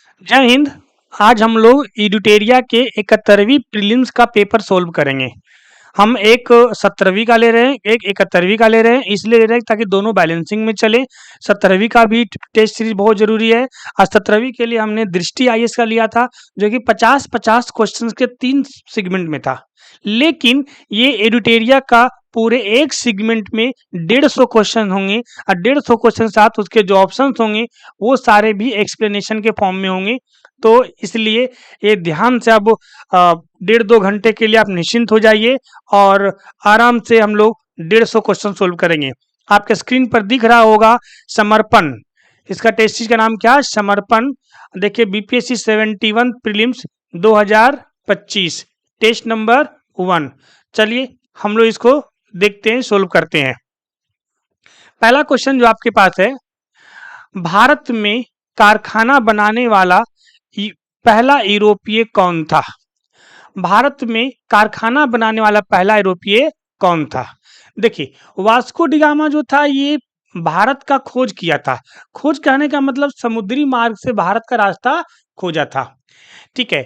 जय हिंद। आज हम लोग एडुटेरिया के 71वीं प्रीलिम्स का पेपर सोल्व करेंगे। हम एक 17वीं का ले रहे हैं, एक 71वीं का ले रहे हैं, इसलिए ले रहे हैं ताकि दोनों बैलेंसिंग में चले। 17वीं का भी टेस्ट सीरीज बहुत जरूरी है। आज 17वीं के लिए हमने दृष्टि आईएएस का लिया था, जो कि 50-50 क्वेश्चंस के 3 सेगमेंट में था। लेकिन ये एडुटेरिया का पूरे एक सेगमेंट में 150 क्वेश्चन होंगे और 150 क्वेश्चन साथ उसके जो ऑप्शंस होंगे वो सारे भी एक्सप्लेनेशन के फॉर्म में होंगे। तो इसलिए ये ध्यान से अब 1.5-2 घंटे के लिए आप निश्चिंत हो जाइए और आराम से हम लोग 150 क्वेश्चन सोल्व करेंगे। आपके स्क्रीन पर दिख रहा होगा समर्पण। इसका टेस्ट सीरीज का नाम क्या है? समर्पण। देखिए बीपीएससी 71 प्रीलिम्स 2025 टेस्ट नंबर 1। चलिए हम लोग इसको देखते हैं, सोल्व करते हैं। पहला क्वेश्चन जो आपके पास है, भारत में कारखाना बनाने वाला पहला यूरोपीय कौन था? भारत में कारखाना बनाने वाला पहला यूरोपीय कौन था? देखिए वास्को डी गामा जो था ये भारत का खोज किया था। खोज कहने का मतलब समुद्री मार्ग से भारत का रास्ता खोजा था। ठीक है।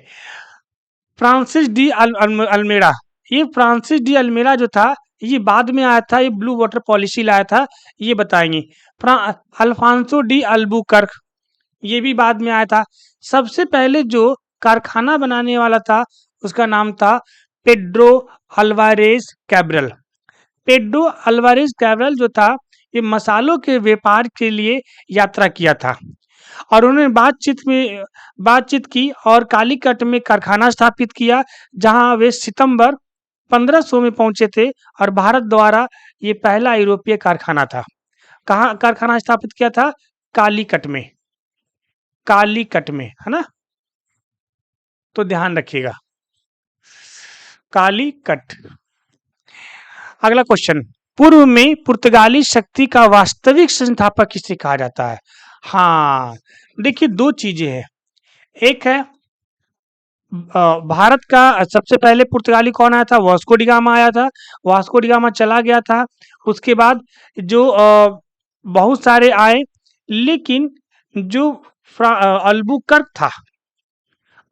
फ्रांसिस डी अल्मेड़ा, ये फ्रांसिस डी अल्मेड़ा जो था ये बाद में आया था, ये ब्लू वाटर पॉलिसी लाया था, ये बताएंगे। अल्फांसो डी अल्बुकर्क, ये भी बाद में आया था। सबसे पहले जो कारखाना बनाने वाला था उसका नाम था Pedro Alvarez Cabral. Pedro Alvarez Cabral जो था ये मसालों के व्यापार के लिए यात्रा किया था और उन्होंने बातचीत की और कालीकट में कारखाना स्थापित किया, जहां वे सितंबर 1500 में पहुंचे थे और भारत द्वारा ये पहला यूरोपीय कारखाना था। कहाँ कारखाना स्थापित किया था? कालीकट में। कालीकट में, है ना? तो ध्यान रखिएगा, कालीकट। अगला क्वेश्चन, पूर्व में पुर्तगाली शक्ति का वास्तविक संस्थापक किसे कहा जाता है? हाँ, देखिए दो चीजें हैं। एक है भारत का सबसे पहले पुर्तगाली कौन आया था? वास्को डी गामा आया था। वास्को डी गामा चला गया था, उसके बाद जो बहुत सारे आए, लेकिन जो अल्बुकर्क था,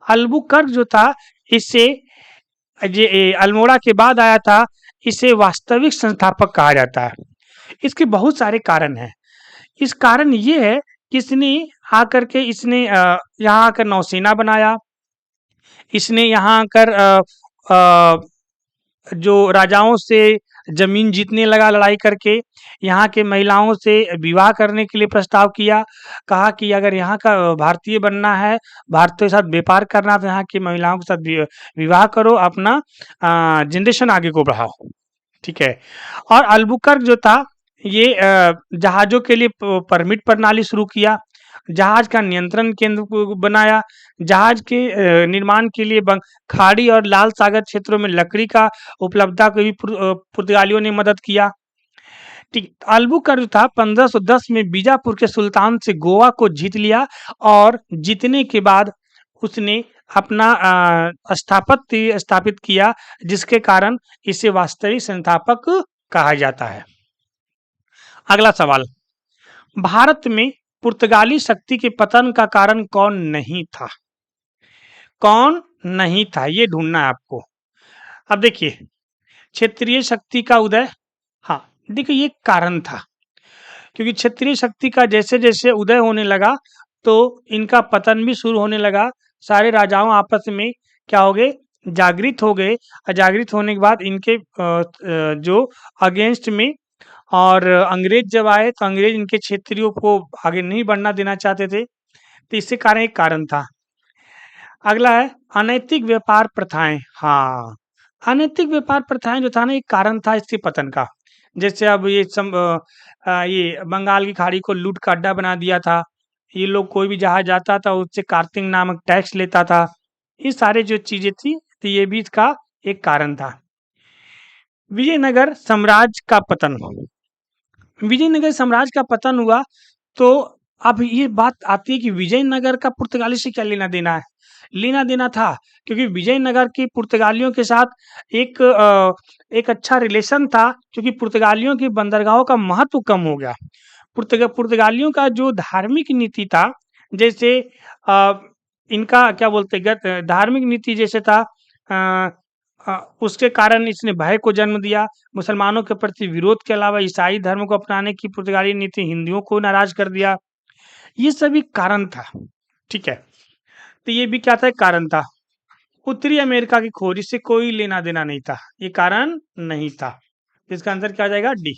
अल्बुकर्क जो था इससे अल्मोड़ा के बाद आया था, इसे वास्तविक संस्थापक कहा जाता है। इसके बहुत सारे कारण हैं। इस कारण ये है कि इसने आकर के यहाँ आकर नौसेना बनाया। इसने यहाँ आकर जो राजाओं से जमीन जीतने लगा लड़ाई करके, यहाँ के महिलाओं से विवाह करने के लिए प्रस्ताव किया। कहा कि अगर यहाँ का भारतीय बनना है, भारतीय के साथ व्यापार करना, तो यहाँ की महिलाओं के साथ विवाह करो, अपना जनरेशन आगे को बढ़ाओ। ठीक है। और अल्बुकर्क जो था ये जहाज़ों के लिए परमिट प्रणाली शुरू किया, जहाज का नियंत्रण केंद्र को बनाया, जहाज के निर्माण के लिए खाड़ी और लाल सागर क्षेत्रों में लकड़ी का उपलब्धता को भी पुर्तगालियों ने मदद किया। ठीक। अल्बुकर्क जो था 1510 में बीजापुर के सुल्तान से गोवा को जीत लिया और जीतने के बाद उसने अपना स्थापित किया, जिसके कारण इसे वास्तविक संस्थापक कहा जाता है। अगला सवाल, भारत में पुर्तगाली शक्ति के पतन का कारण कौन नहीं था? कौन नहीं था ये ढूंढना है आपको। अब देखिए क्षेत्रीय शक्ति का उदय, हाँ देखिए ये कारण था, क्योंकि क्षेत्रीय शक्ति का जैसे जैसे उदय होने लगा तो इनका पतन भी शुरू होने लगा। सारे राजाओं आपस में क्या हो गए? जागृत हो गए। जागृत होने के बाद इनके जो अगेंस्ट में, और अंग्रेज जब आए तो अंग्रेज इनके क्षेत्रियों को आगे नहीं बढ़ना देना चाहते थे, तो इससे कारण एक कारण था। अगला है अनैतिक व्यापार प्रथाएं। हाँ, अनैतिक व्यापार प्रथाएं जो था ना, एक कारण था इसके पतन का। जैसे अब ये बंगाल की खाड़ी को लूट का अड्डा बना दिया था। ये लोग कोई भी जहाज जाता था उससे कार्तिक नामक टैक्स लेता था। ये सारे जो चीजें थी, तो ये भी इसका एक कारण था। विजयनगर साम्राज्य का पतन, विजयनगर साम्राज्य का पतन हुआ तो अब ये बात आती है कि विजयनगर का पुर्तगाली से क्या लेना देना है? लेना देना था, क्योंकि विजयनगर के पुर्तगालियों के साथ एक अच्छा रिलेशन था, क्योंकि पुर्तगालियों की बंदरगाहों का महत्व कम हो गया। पुर्तगालियों का जो धार्मिक नीति था, जैसे इनका क्या बोलते हैं धार्मिक नीति जैसे था, अ, उसके कारण इसने भय को जन्म दिया। मुसलमानों के प्रति विरोध के अलावा ईसाई धर्म को अपनाने की पुर्तगाली नीति हिंदुओं को नाराज कर दिया। ये सभी कारण था। ठीक है, तो ये भी क्या था, एक कारण था। उत्तरी अमेरिका की खोज, इससे कोई लेना देना नहीं था, ये कारण नहीं था। इसका आंसर क्या आ जाएगा, डी।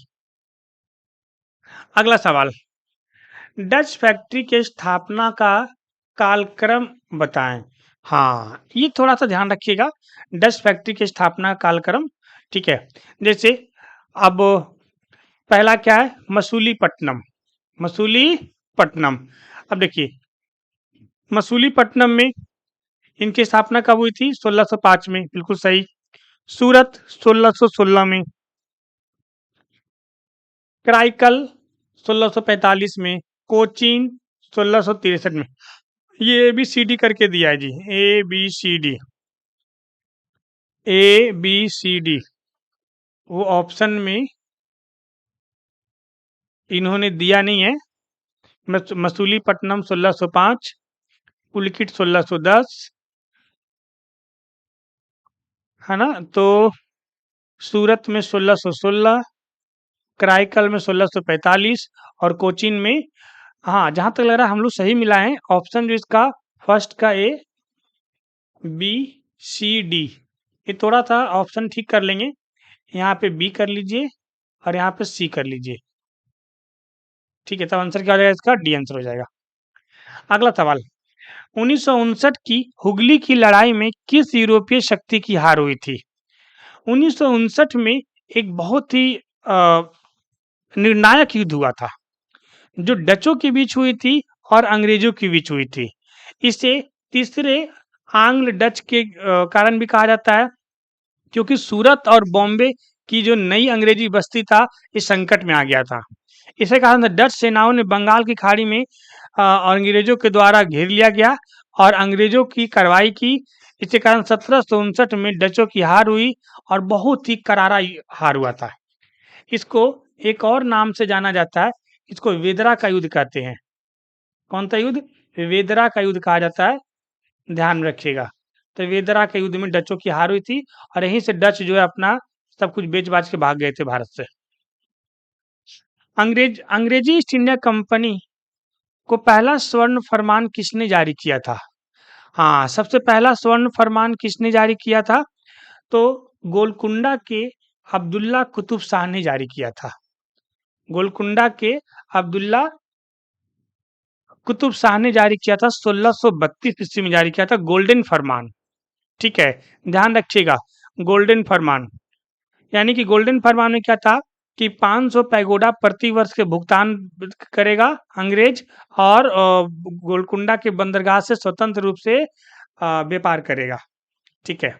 अगला सवाल, डच फैक्ट्री के स्थापना का कालक्रम बताएं। हाँ, ये थोड़ा सा ध्यान रखिएगा, डच फैक्ट्री के स्थापना कालक्रम। ठीक है, जैसे अब पहला क्या है, मसूलीपट्टनम। मसूलीपट्टनम, अब देखिए मसूलीपट्टनम में इनकी स्थापना कब हुई थी, 1605 में, बिल्कुल सही। सूरत 1616 में, कराईकल 1645 में, कोचीन 1663 में। ये ए बी सी डी करके दिया है जी, A B C D, A B C D. वो ऑप्शन में इन्होंने दिया नहीं है। मसूलीपट्टनम 1605, पुलकित 1610, है ना, तो सूरत में 1616, कराईकल में 1645 और कोचीन में। हाँ, जहां तक लग रहा है हम लोग सही मिला है, ऑप्शन जो इसका फर्स्ट का ए बी सी डी, ये थोड़ा सा ऑप्शन ठीक कर लेंगे। यहाँ पे बी कर लीजिए और यहाँ पे सी कर लीजिए। ठीक है, तब आंसर क्या हो जाएगा इसका, डी आंसर हो जाएगा। अगला सवाल, 1959 की हुगली की लड़ाई में किस यूरोपीय शक्ति की हार हुई थी। 1959 में एक बहुत ही निर्णायक युद्ध हुआ था, जो डचों के बीच हुई थी और अंग्रेजों के बीच हुई थी। इसे तीसरे आंग्ल डच के कारण भी कहा जाता है, क्योंकि सूरत और बॉम्बे की जो नई अंग्रेजी बस्ती था, इस संकट में आ गया था। इसे कारण डच सेनाओं ने बंगाल की खाड़ी में अंग्रेजों के द्वारा घेर लिया गया और अंग्रेजों की कार्रवाई की। इसके कारण 1759 में डचों की हार हुई और बहुत ही करारा हार हुआ था। इसको एक और नाम से जाना जाता है, इसको वेदरा का युद्ध कहते हैं। कौन सा युद्ध, वेदरा का युद्ध कहा जाता है, ध्यान रखिएगा। तो वेदरा के युद्ध में डचों की हार हुई थी और यहीं से डच जो है अपना सब कुछ बेच बाच के भाग गए थे भारत से। अंग्रेजी ईस्ट इंडिया कंपनी को पहला स्वर्ण फरमान किसने जारी किया था। हाँ, सबसे पहला स्वर्ण फरमान किसने जारी किया था, तो गोलकुंडा के अब्दुल्ला कुतुब शाह ने जारी किया था। गोलकुंडा के अब्दुल्ला कुतुब शाह ने जारी किया था, 1632 ईस्वी में जारी किया था गोल्डन फरमान। ठीक है, ध्यान रखिएगा, गोल्डन फरमान, यानी कि गोल्डन फरमान में क्या था कि 500 पैगोडा प्रति वर्ष के भुगतान करेगा अंग्रेज, और गोलकुंडा के बंदरगाह से स्वतंत्र रूप से व्यापार करेगा। ठीक है,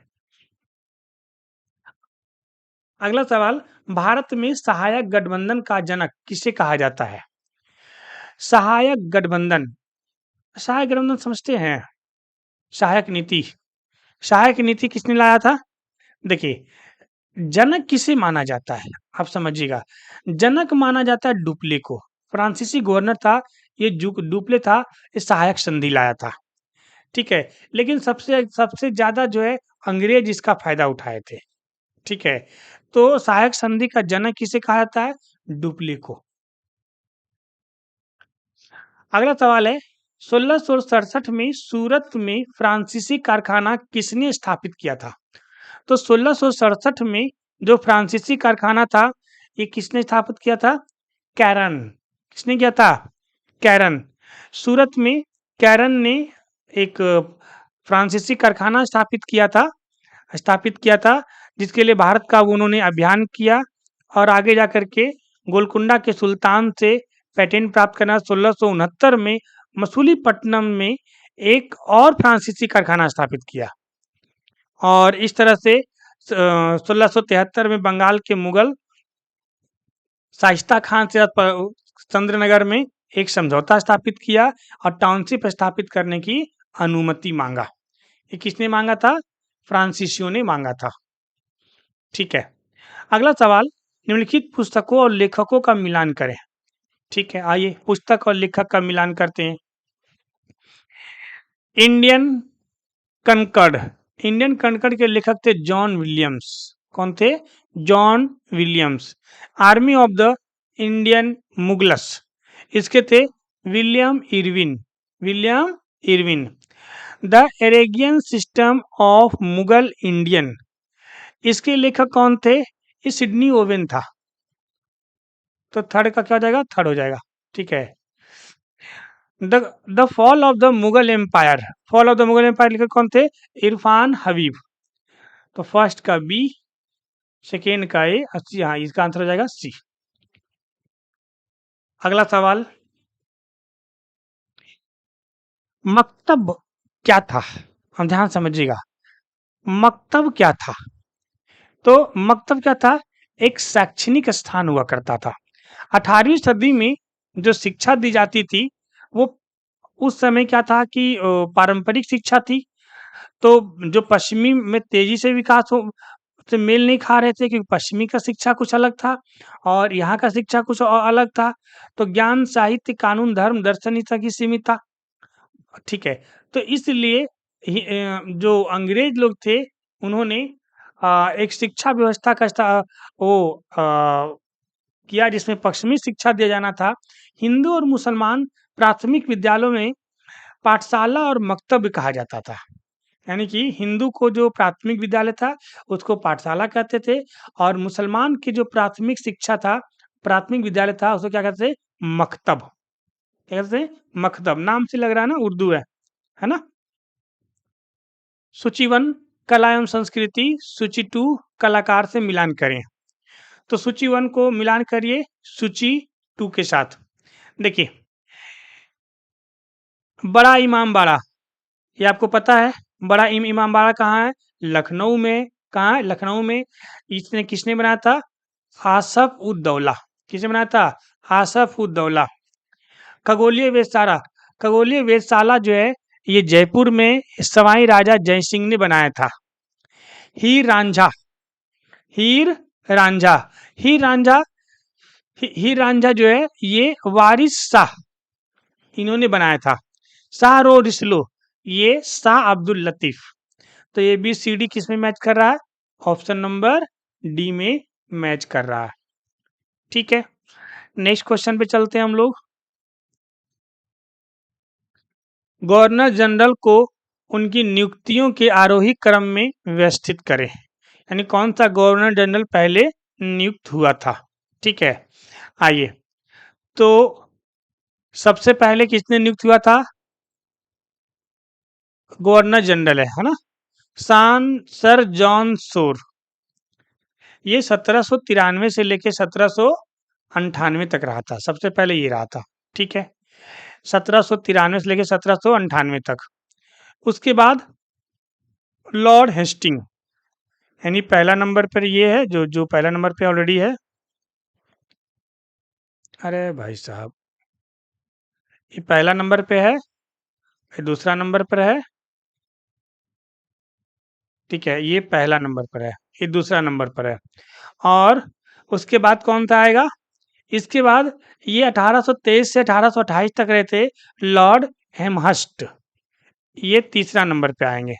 अगला सवाल, भारत में सहायक गठबंधन का जनक किसे कहा जाता है। सहायक गठबंधन, सहायक गठबंधन समझते हैं, सहायक नीति। सहायक नीति किसने लाया था, देखिए जनक किसे माना जाता है, आप समझिएगा। जनक माना जाता है डुप्ले को, फ्रांसीसी गवर्नर था ये, डुप्ले था, ये सहायक संधि लाया था। ठीक है, लेकिन सबसे सबसे ज्यादा जो है अंग्रेज इसका फायदा उठाए थे। ठीक है, तो सहायक संधि का जनक किसे कहा जाता है, डुप्ले को। अगला सवाल है, 1667 में सूरत में फ्रांसीसी कारखाना किसने स्थापित किया था। तो 1667 में जो फ्रांसीसी कारखाना था, ये किसने स्थापित किया था, कैरन। किसने किया था, कैरन। सूरत में कैरन ने एक फ्रांसीसी कारखाना स्थापित किया था, जिसके लिए भारत का उन्होंने अभियान किया और आगे जाकर के गोलकुंडा के सुल्तान से पेटेंट प्राप्त करना। 1669 में मसूलीपट्टनम में एक और फ्रांसीसी कारखाना स्थापित किया और इस तरह से 1673 में बंगाल के मुगल शाइस्ता खान से चंद्रनगर में एक समझौता स्थापित किया और टाउनशिप स्थापित करने की अनुमति मांगा। ये किसने मांगा था, फ्रांसीसियों ने मांगा था। ठीक है, अगला सवाल, निम्नलिखित पुस्तकों और लेखकों का मिलान करें। ठीक है, आइए पुस्तक और लेखक का मिलान करते हैं। इंडियन कनकर्ड, इंडियन कनकर्ड के लेखक थे जॉन विलियम्स। कौन थे? John Williams. Army of the Indian Mughals, इसके थे William Irvine. William Irvine. The एरेगियन सिस्टम ऑफ मुगल इंडियन, इसके लेखक कौन थे? ये सिडनी ओवेन था। तो थर्ड का क्या हो जाएगा? थर्ड हो जाएगा। ठीक है। The fall of the Mughal empire, fall of the Mughal empire लेखक कौन थे? इरफान हबीब। तो फर्स्ट का बी, सेकेंड का ए, हाँ इसका आंसर हो जाएगा सी। अगला सवाल, मकतब क्या था? हम ध्यान समझिएगा, मकतब क्या था? तो मकतब क्या था? एक शैक्षणिक स्थान हुआ करता था। 18वीं सदी में जो शिक्षा दी जाती थी वो उस समय क्या था कि पारंपरिक शिक्षा थी। तो जो पश्चिमी में तेजी से विकास हो से मेल नहीं खा रहे थे, क्योंकि पश्चिमी का शिक्षा कुछ अलग था और यहाँ का शिक्षा कुछ अलग था। तो ज्ञान, साहित्य, कानून, धर्म, दर्शन ही तक ही सीमित था। ठीक है। तो इसलिए जो अंग्रेज लोग थे उन्होंने एक शिक्षा व्यवस्था का वो किया जिसमें पश्चिमी शिक्षा दिया जाना था। हिंदू और मुसलमान प्राथमिक विद्यालयों में पाठशाला और मकतब कहा जाता था। यानी कि हिंदू को जो प्राथमिक विद्यालय था उसको पाठशाला कहते थे, और मुसलमान की जो प्राथमिक शिक्षा था, प्राथमिक विद्यालय था, उसको क्या कहते थे? मकतब। क्या कहते थे? मकतब। नाम से लग रहा है ना उर्दू है ना। सूची 1 कला एवं संस्कृति, सूची 2 कलाकार से मिलान करें। तो सूची 1 को मिलान करिए सूची 2 के साथ। देखिए, बड़ा इमामबाड़ा, ये आपको पता है। बड़ा इमामबाड़ा कहाँ है? लखनऊ में। कहाँ है? लखनऊ में। इसने किसने बनाया था? आसफ उद दौला। किसने बनाया था? आसफ उद दौला। खगोलीय वेधशाला, खगोलीय वेधशाला जो है ये जयपुर में सवाई राजा जय सिंह ने बनाया था। हीर रांझा, हीर रांझा, हीर रांझा, हीर रांझा जो है ये वारिस शाह इन्होंने बनाया था। शाह रो रिसलो, ये शाह अब्दुल लतीफ। तो ये बी सी डी किस में मैच कर रहा है? ऑप्शन नंबर डी में मैच कर रहा है। ठीक है। नेक्स्ट क्वेश्चन पे चलते हैं हम लोग। गवर्नर जनरल को उनकी नियुक्तियों के आरोही क्रम में व्यवस्थित करें। यानी कौन सा गवर्नर जनरल पहले नियुक्त हुआ था? ठीक है। आइए, तो सबसे पहले किसने नियुक्त हुआ था? गवर्नर जनरल है ना, सर जॉन शोर। ये 1793 से लेके 1798 तक रहा था। सबसे पहले ये रहा था। ठीक है। 1793 से लेके 1798 तक। उसके बाद लॉर्ड हेस्टिंग, यानी पहला नंबर पर ये है, जो जो पहला नंबर पे ऑलरेडी है। अरे भाई साहब, ये पहला नंबर पे है, ये दूसरा नंबर पर है। ठीक है, ये पहला नंबर पर है, ये दूसरा नंबर पर है। और उसके बाद कौन सा आएगा? इसके बाद ये 1823 से 1828 तक रहे थे लॉर्ड हेमहर्स्ट, ये तीसरा नंबर पे आएंगे।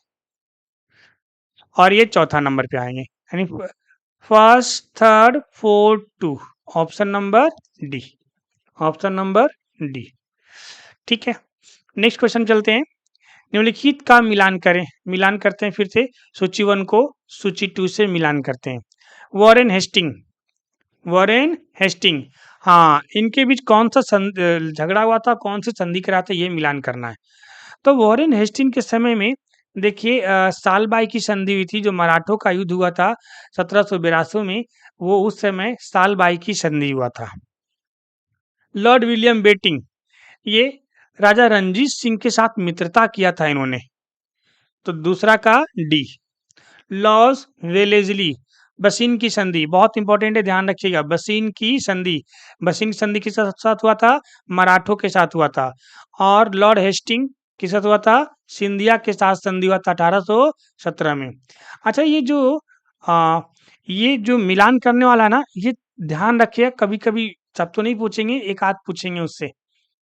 और ये चौथा नंबर पे आएंगे, यानी first, third, fourth, two. Option number D, option number D. ठीक है। नेक्स्ट क्वेश्चन चलते हैं। निम्नलिखित का मिलान करें। मिलान करते हैं फिर से, सूची 1 को सूची 2 से मिलान करते हैं। वॉरेन हेस्टिंग, वॉरेन हेस्टिंग, हाँ, इनके बीच कौन सा झगड़ा हुआ था, कौन सी संधि करा था, ये मिलान करना है। तो वॉरेन हेस्टिंग के समय में देखिए सालबाई की संधि हुई थी। जो मराठों का युद्ध हुआ था 1782 में, वो उस समय सालबाई की संधि हुआ था। लॉर्ड विलियम बेटिंग, ये राजा रणजीत सिंह के साथ मित्रता किया था इन्होंने। तो दूसरा का डी। लॉस वेलेजली, बसीन की संधि बहुत इंपॉर्टेंट है, ध्यान रखिएगा। बसीन की संधि, बसीन की संधि किसके साथ हुआ था? मराठों के साथ हुआ था। और लॉर्ड हेस्टिंग किसके साथ हुआ था? सिंधिया के साथ संधि हुआ था 1817 में। अच्छा, ये जो मिलान करने वाला है ना, ये ध्यान रखिए, कभी कभी सब तो नहीं पूछेंगे, एक आध पूछेंगे उससे,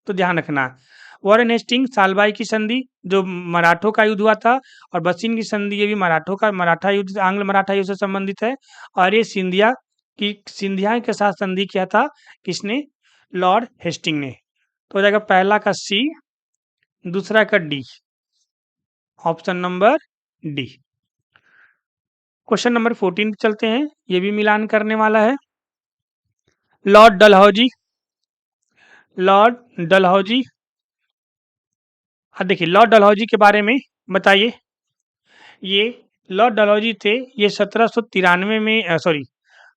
तो ध्यान रखना। वॉरेन हेस्टिंग सालबाई की संधि जो मराठों का युद्ध हुआ था, और बसिन की संधि ये भी मराठा युद्ध, आंग्ल मराठा युद्ध से संबंधित है। और ये सिंधिया के साथ संधि किया था किसने? लॉर्ड हेस्टिंग ने। तो हो जाएगा पहला का सी, दूसरा का D, option number D. Question number 14 पे चलते हैं, ये भी मिलान करने वाला है। लॉर्ड डलहौजी, लॉर्ड डलहौजी, देखिए लॉर्ड डलहौजी के बारे में बताइए। ये लॉर्ड डलहौजी थे, ये 1793 में, सॉरी,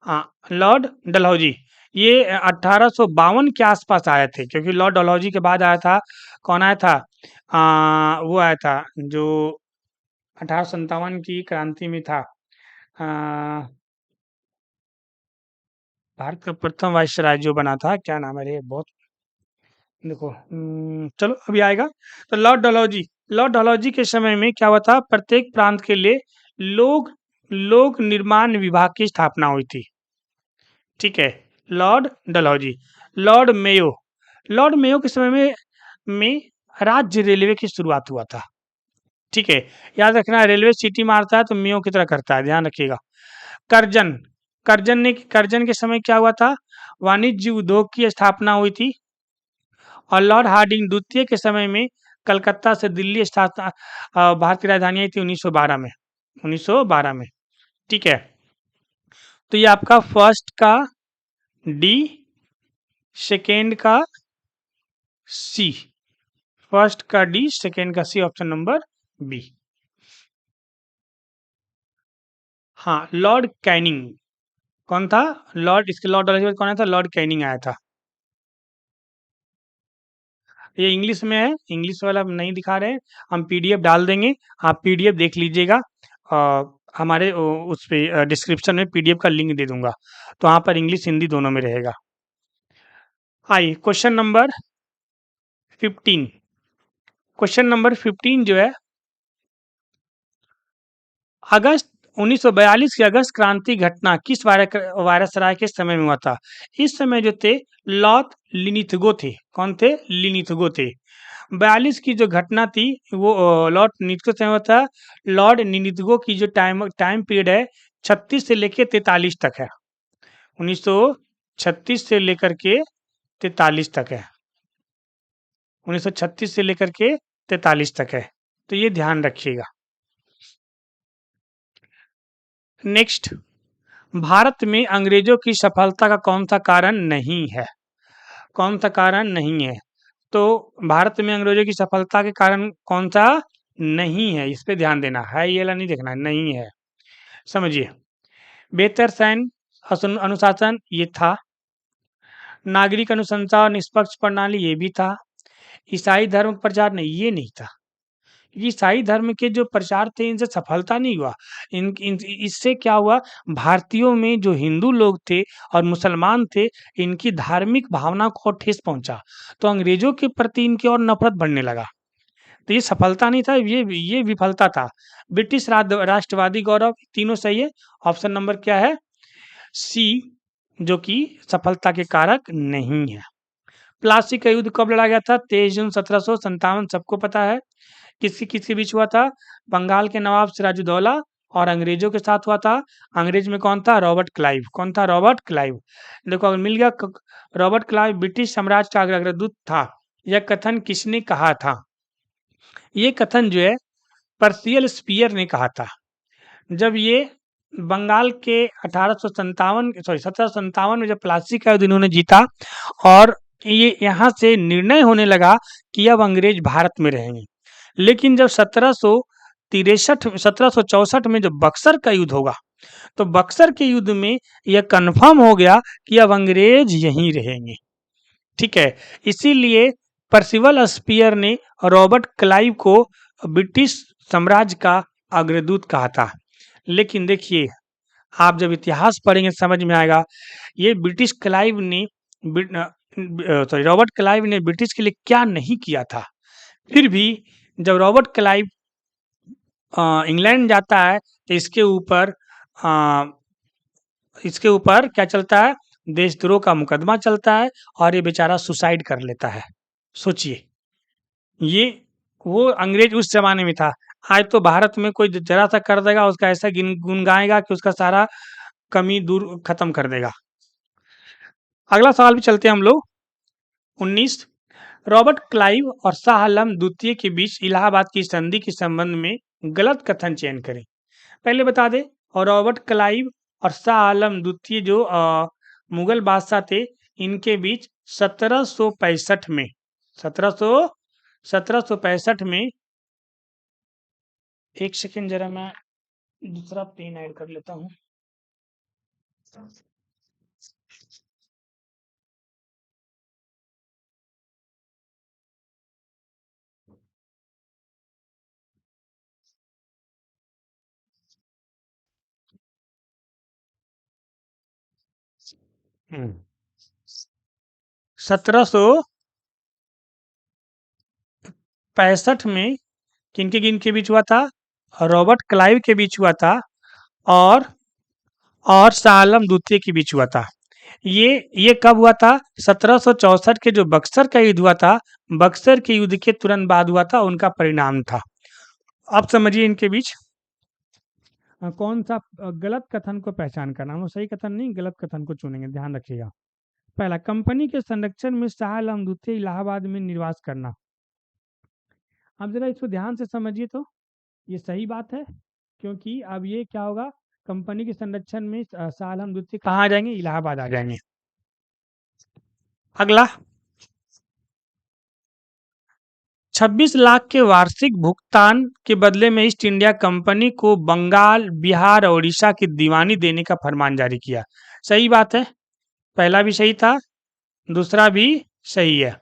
हाँ, लॉर्ड डलहौजी ये 1852 के आसपास आए थे, क्योंकि लॉर्ड डलहौजी के बाद आया था, कौन आया था? वो आया था जो 1857 की क्रांति में था, भारत का प्रथम वायसराय जो बना था, क्या नाम है रे, बहुत, देखो, चलो अभी आएगा। तो लॉर्ड डलहौजी के समय में क्या हुआ था? प्रत्येक प्रांत के लिए लोक लोक निर्माण विभाग की स्थापना हुई थी। ठीक है, लॉर्ड डलहौजी। लॉर्ड मेयो के समय में राज्य रेलवे की शुरुआत हुआ था। ठीक है, याद रखना, रेलवे सिटी मारता है तो मेयो की तरह करता है, ध्यान रखिएगा। करजन करजन के समय क्या हुआ था? वाणिज्य उद्योग की स्थापना हुई थी। और लॉर्ड हार्डिंग द्वितीय के समय में कलकत्ता से दिल्ली स्थापना, भारत की राजधानी आई थी 1912 में, 1912 में। ठीक है, तो ये आपका फर्स्ट का डी, सेकेंड का सी, फर्स्ट का डी, सेकेंड का सी, ऑप्शन नंबर बी। हाँ, लॉर्ड कैनिंग कौन था? लॉर्ड डलहौजी के बाद कौन आया था? लॉर्ड कैनिंग आया था। ये इंग्लिश में है, इंग्लिश वाला नहीं दिखा रहे हैं, हम पीडीएफ डाल देंगे, आप पीडीएफ देख लीजिएगा। हमारे उस पे डिस्क्रिप्शन में पीडीएफ का लिंक दे दूंगा, तो वहाँ पर इंग्लिश हिंदी दोनों में रहेगा। आइए क्वेश्चन नंबर 15। क्वेश्चन नंबर 15 जो है, अगस्त 1942 की अगस्त क्रांति घटना किस वायसराय के समय में हुआ था? इस समय जो थे लॉर्ड लिनिथगो थे। कौन थे? लिनिथगो थे। 42 की जो घटना थी वो लॉर्ड लिनिथगो समय हुआ था। लॉर्ड लिनिथगो की जो टाइम पीरियड है 36 से लेकर 43 तक है। 1936 से लेकर के 43 तक है। 1936 से लेकर के 43 तक है, तो ये ध्यान रखिएगा। नेक्स्ट, भारत में अंग्रेजों की सफलता का कौन सा कारण नहीं है? कौन सा कारण नहीं है? तो भारत में अंग्रेजों की सफलता के कारण कौन सा नहीं है, इस पे ध्यान देना है, ये वाला नहीं देखना है, नहीं है। समझिए, बेहतर सैन्य अनुशासन ये था, नागरिक अनुशंसा और निष्पक्ष प्रणाली ये भी था, ईसाई धर्म प्रचार नहीं, ये नहीं था। ईसाई धर्म के जो प्रचार थे इनसे सफलता नहीं हुआ। इससे क्या हुआ? भारतीयों में जो हिंदू लोग थे और मुसलमान थे, इनकी धार्मिक भावना को ठेस पहुंचा, तो अंग्रेजों के प्रति इनकी और नफरत बढ़ने लगा। तो ये सफलता नहीं था, ये विफलता था। ब्रिटिश राष्ट्रवादी गौरव, तीनों सही है। ऑप्शन नंबर क्या है? सी, जो कि सफलता के कारक नहीं है। प्लासी का युद्ध कब लड़ा गया था? 23 जून 1757, सबको पता है। किसके किसके बीच हुआ था? बंगाल के नवाब सिराजुद्दौला और अंग्रेजों के साथ हुआ था। अंग्रेज में कौन था? Robert Clive. कौन था? Robert Clive. देखो अगर मिल गया, रॉबर्ट क्लाइव ब्रिटिश साम्राज्य का अग्रदूत था। यह कथन किसने कहा था? ये कथन जो है पर्सियल स्पीयर ने कहा था। जब ये बंगाल के 1757 में जब प्लासी का युद्ध इन्होंने जीता, और ये यहाँ से निर्णय होने लगा कि अब अंग्रेज भारत में रहेंगे। लेकिन जब 1764 में जब बक्सर का युद्ध होगा, तो बक्सर के युद्ध में यह कन्फर्म हो गया कि अब अंग्रेज यहीं रहेंगे। ठीक है, इसीलिए पर्सिवल स्पीयर ने रॉबर्ट क्लाइव को ब्रिटिश साम्राज्य का अग्रदूत कहा था। लेकिन देखिए, आप जब इतिहास पढ़ेंगे समझ में आएगा, ये रॉबर्ट क्लाइव ने ब्रिटिश के लिए क्या नहीं किया था। फिर भी जब रॉबर्ट क्लाइव इंग्लैंड जाता है तो इसके ऊपर क्या चलता है? देशद्रोह का मुकदमा चलता है, और ये बेचारा सुसाइड कर लेता है। सोचिए, ये वो अंग्रेज उस जमाने में था। आज तो भारत में कोई जरा सा कर देगा, उसका ऐसा गुन गाएगा कि उसका सारा कमी दूर खत्म कर देगा। अगला सवाल भी चलते हैं हम लोग। 19, रॉबर्ट क्लाइव और शाह आलम द्वितीय के बीच इलाहाबाद की संधि के संबंध में गलत कथन चयन करें। पहले बता दें, और रॉबर्ट क्लाइव और शाह आलम द्वितीय जो मुगल बादशाह थे, इनके बीच 1765 में 1765 में, एक सेकेंड जरा मैं दूसरा पेन ऐड कर लेता हूँ। 1765 में किनके किनके बीच हुआ था? रॉबर्ट क्लाइव के बीच हुआ था, और शाह आलम द्वितीय के बीच हुआ था। ये कब हुआ था? 1764 के जो बक्सर का युद्ध हुआ था, बक्सर के युद्ध के तुरंत बाद हुआ था, उनका परिणाम था। अब समझिए इनके बीच कौन सा गलत कथन को पहचान करना। हम लोग सही कथन नहीं, गलत कथन को चुनेंगे, ध्यान रखिएगा। पहला, कंपनी के संरक्षण में शाह आलम द्वितीय इलाहाबाद में निवास करना। अब जरा इसको ध्यान से समझिए तो ये सही बात है, क्योंकि अब ये क्या होगा, कंपनी के संरक्षण में शाह आलम द्वितीय कहाँ आ जाएंगे? इलाहाबाद आ जाएंगे। अगला, 26 लाख के वार्षिक भुगतान के बदले में ईस्ट इंडिया कंपनी को बंगाल, बिहार और उड़ीसा की दीवानी देने का फरमान जारी किया। सही बात है, पहला भी सही था, दूसरा भी सही है,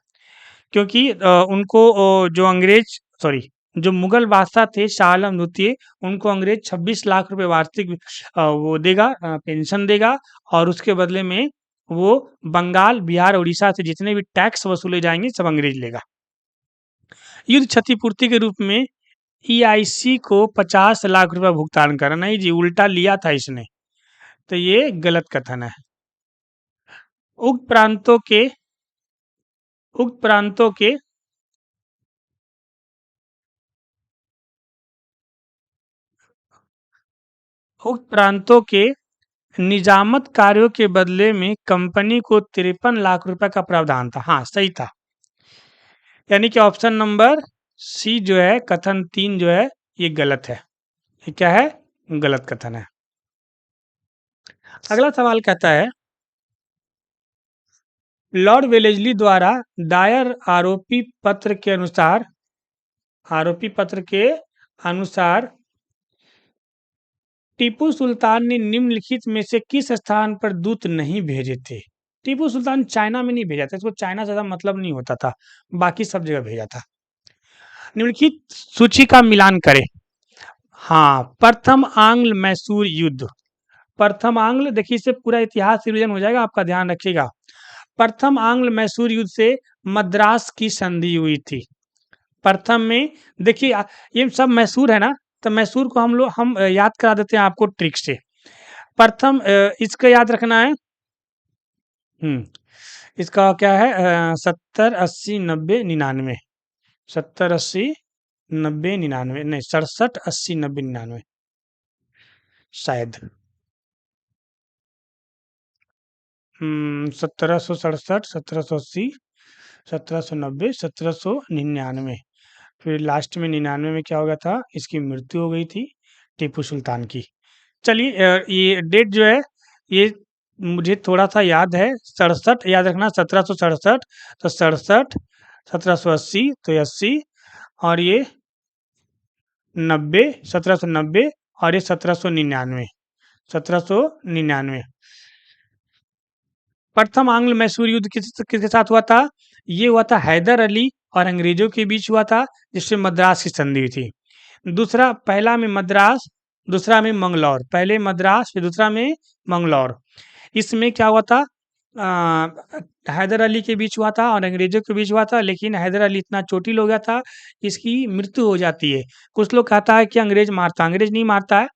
क्योंकि उनको जो अंग्रेज, सॉरी, जो मुगल बादशाह थे शाह आलम द्वितीय, उनको अंग्रेज 26 लाख रुपए वार्षिक वो देगा, पेंशन देगा, और उसके बदले में वो बंगाल, बिहार, उड़ीसा से जितने भी टैक्स वसूले जाएंगे सब अंग्रेज लेगा। युद्ध क्षतिपूर्ति के रूप में ईआईसी को 50 लाख रुपए भुगतान करना। नहीं जी, उल्टा लिया था इसने, तो ये गलत कथन है। उक्त प्रांतों के उक्त प्रांतों के उक्त प्रांतों के निजामत कार्यों के बदले में कंपनी को 53 लाख रुपए का प्रावधान था। हाँ, सही था। यानी कि ऑप्शन नंबर सी जो है, कथन 3 जो है, ये गलत है। ये क्या है? गलत कथन है। अगला सवाल कहता है, लॉर्ड वेलेस्ली द्वारा दायर आरोपी पत्र के अनुसार टीपू सुल्तान ने निम्नलिखित में से किस स्थान पर दूत नहीं भेजे थे? टीपू सुल्तान चाइना में नहीं भेजा था, इसको चाइना से ज्यादा मतलब नहीं होता था, बाकी सब जगह भेजा था। निम्नलिखित सूची का मिलान करें। हाँ, प्रथम आंग्ल मैसूर युद्ध। प्रथम आंग्ल, देखिए इससे पूरा इतिहास रिवीजन हो जाएगा, आपका ध्यान रखिएगा। प्रथम आंग्ल मैसूर युद्ध से मद्रास की संधि हुई थी। प्रथम में देखिए ये सब मैसूर है ना, तो मैसूर को हम याद करा देते हैं आपको ट्रिक से। प्रथम इसका याद रखना है। इसका क्या है? 70, 80, 90, 99। 70, 80, 90, 99 नहीं, 67, 80, 90, 99 शायद। 1767, 1780, 1790, 1799। फिर लास्ट में 99 में क्या हो गया था? इसकी मृत्यु हो गई थी टीपू सुल्तान की। चलिए ये डेट जो है, ये मुझे थोड़ा सा याद है, 67 याद रखना, 1767, तो 67, 1780 तो 80, और ये 90, 1790, और ये 1799, 1799। प्रथम आंग्ल मैसूर युद्ध किसके साथ हुआ था? ये हुआ था हैदर अली और अंग्रेजों के बीच हुआ था, जिससे मद्रास की संधि हुई थी। दूसरा, पहला में मद्रास, दूसरा में मंगलौर। पहले मद्रास, फिर दूसरा में मंगलौर। इसमें क्या हुआ था? हैदर अली के बीच हुआ था और अंग्रेजों के बीच हुआ था, लेकिन हैदर अली इतना चोटिल हो गया था, इसकी मृत्यु हो जाती है। कुछ लोग कहता है कि अंग्रेज मारता, अंग्रेज नहीं मारता है,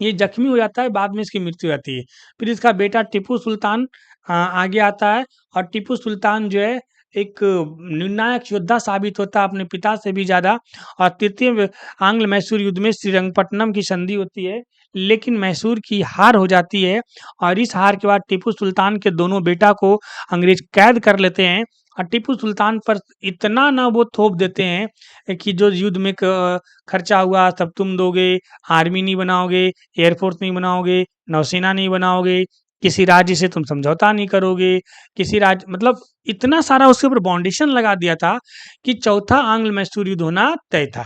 ये जख्मी हो जाता है, बाद में इसकी मृत्यु हो जाती है। फिर इसका बेटा टीपू सुल्तान आगे आता है, और टीपू सुल्तान जो है एक निर्णायक योद्धा साबित होता है अपने पिता से भी ज़्यादा। और तृतीय आंग्ल मैसूर युद्ध में श्रीरंगपट्टनम की संधि होती है, लेकिन मैसूर की हार हो जाती है और इस हार के बाद टीपू सुल्तान के दोनों बेटा को अंग्रेज कैद कर लेते हैं और टीपू सुल्तान पर इतना ना वो थोप देते हैं कि जो युद्ध में खर्चा हुआ सब तुम दोगे, आर्मी नहीं बनाओगे, एयरफोर्स नहीं बनाओगे, नौसेना नहीं बनाओगे, किसी राज्य से तुम समझौता नहीं करोगे, किसी राज्य मतलब इतना सारा उसके ऊपर बाउंडेशन लगा दिया था कि चौथा आंग्ल मैसूर युद्ध होना तय था।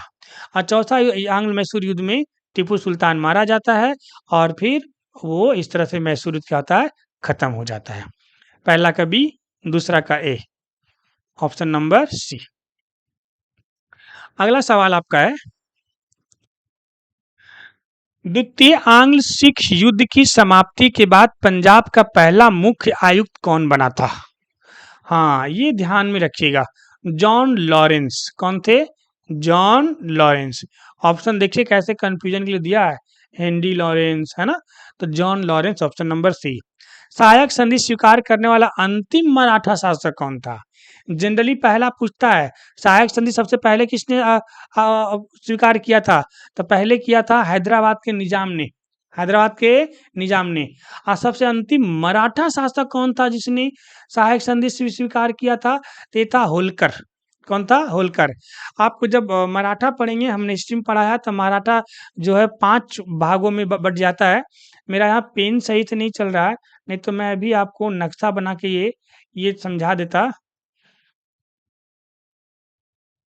और चौथा आंग्ल मैसूर युद्ध में टीपू सुल्तान मारा जाता है और फिर वो इस तरह से मैसूर युद्ध क्या होता है, खत्म हो जाता है। पहला का बी, दूसरा का ए, ऑप्शन नंबर सी। अगला सवाल आपका है, द्वितीय आंग्ल सिख युद्ध की समाप्ति के बाद पंजाब का पहला मुख्य आयुक्त कौन बना था? हाँ, ये ध्यान में रखिएगा, जॉन लॉरेंस। कौन थे? John Lawrence. ऑप्शन देखिए कैसे कंफ्यूजन के लिए दिया है, हेनरी लॉरेंस, है ना? तो John Lawrence, option number C. सहायक संधि स्वीकार करने वाला अंतिम मराठा शासक कौन था? जनरली पहला पूछता है सहायक संधि सबसे पहले किसने स्वीकार किया था? तो पहले किया था हैदराबाद के निजाम ने, हैदराबाद के निजाम ने। और सबसे अंतिम मराठा शासक कौन था जिसने सहायक संधि स्वीकार किया था? तो ये था होलकर। कौन था? होलकर। आपको जब मराठा पढ़ेंगे, हमने हिस्ट्री में पढ़ा है, तो मराठा जो है 5 भागों में बट जाता है। मेरा यहाँ पेन सही से नहीं चल रहा है, नहीं तो मैं अभी आपको नक्शा बना के ये समझा देता।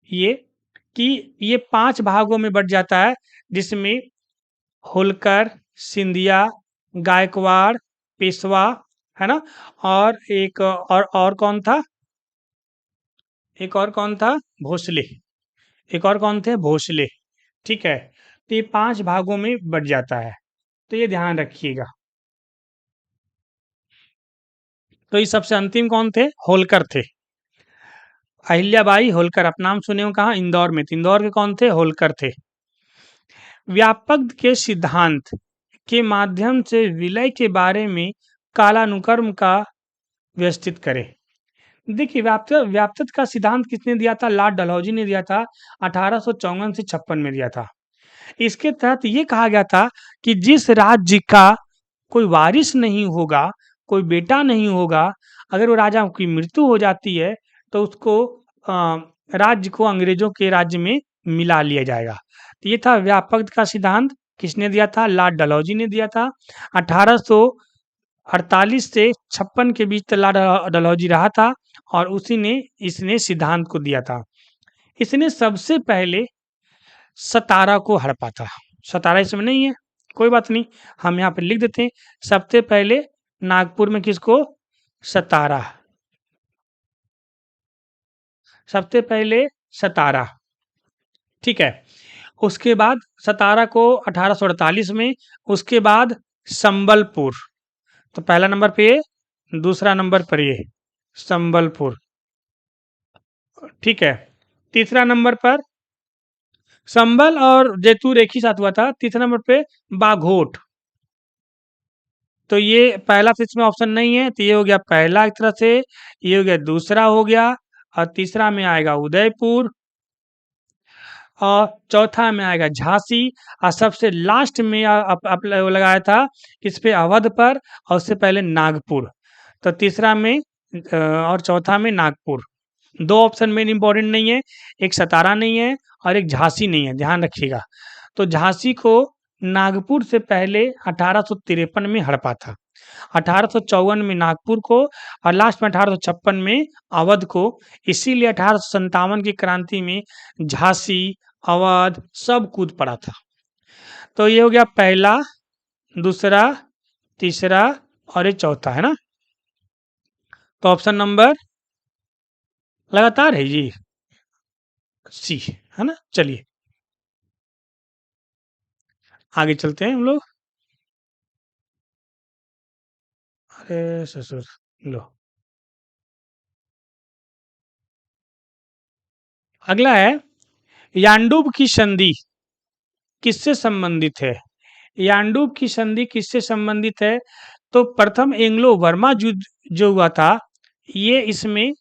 ये कि ये 5 भागों में बट जाता है, जिसमें होलकर, सिंधिया, गायकवाड़, पेशवा, है ना? और एक और कौन था? एक और कौन था? भोसले। एक और कौन थे? भोसले। ठीक है, तो ये 5 भागों में बट जाता है, तो ये ध्यान रखिएगा। तो ये सबसे अंतिम कौन थे? होलकर थे। अहिल्याबाई होलकर, आप नाम सुने हो कहाँ? इंदौर में। तो इंदौर के कौन थे? होलकर थे। व्यापक के सिद्धांत के माध्यम से विलय के बारे में कालानुक्रम का व्यवस्थित करें। देखिए, व्याप्तता का सिद्धांत किसने दिया था? लॉर्ड डलहौजी ने दिया था, 1854 से 56 में दिया था। इसके तहत ये कहा गया था कि जिस राज्य का कोई वारिस नहीं होगा, कोई बेटा नहीं होगा, अगर वो राजा की मृत्यु हो जाती है तो उसको राज्य को अंग्रेजों के राज्य में मिला लिया जाएगा। तो ये था व्यापक का सिद्धांत। किसने दिया था? लॉर्ड डलहौजी ने दिया था। 1848 से 56 के बीच तक लॉर्ड डलहौजी रहा था और उसी ने इसने सिद्धांत को दिया था। इसने सबसे पहले सतारा को हड़पा था। सतारा इसमें नहीं है, कोई बात नहीं, हम यहाँ पे लिख देते हैं। सबसे पहले नागपुर में किसको? सतारा। सबसे पहले सतारा, ठीक है। उसके बाद सतारा को 1848 में, उसके बाद संबलपुर। तो पहला नंबर पे ये, दूसरा नंबर पर ये संबलपुर, ठीक है। तीसरा नंबर पर संबल और जैतूर एक ही साथ हुआ था। तीसरे नंबर पे बाघोट। तो ये पहला तो इसमें ऑप्शन नहीं है, तो ये हो गया पहला एक तरह से, ये हो गया दूसरा हो गया, और तीसरा में आएगा उदयपुर, और चौथा में आएगा झांसी, और सबसे लास्ट में लगाया था किस पे? अवध पर, और उससे पहले नागपुर। तो तीसरा में और चौथा में नागपुर। 2 ऑप्शन मेन इंपॉर्टेंट नहीं है, एक सतारा नहीं है और एक झांसी नहीं है, ध्यान रखिएगा। तो झांसी को नागपुर से पहले 1853 में हड़पा था, 1854 में नागपुर को, और लास्ट में 1856 में अवध को। इसीलिए 1857 की क्रांति में झांसी, अवध सब कूद पड़ा था। तो ये हो गया पहला, दूसरा, तीसरा और ये चौथा, है ना? तो ऑप्शन नंबर लगातार है जी, सी, है ना? चलिए आगे चलते हैं हम लोग। अरे ससुर, लो अगला है, यांडूब की संधि किससे संबंधित है? यांडूब की संधि किससे संबंधित है? तो प्रथम एंग्लो वर्मा युद्ध जो हुआ था, ये इसमें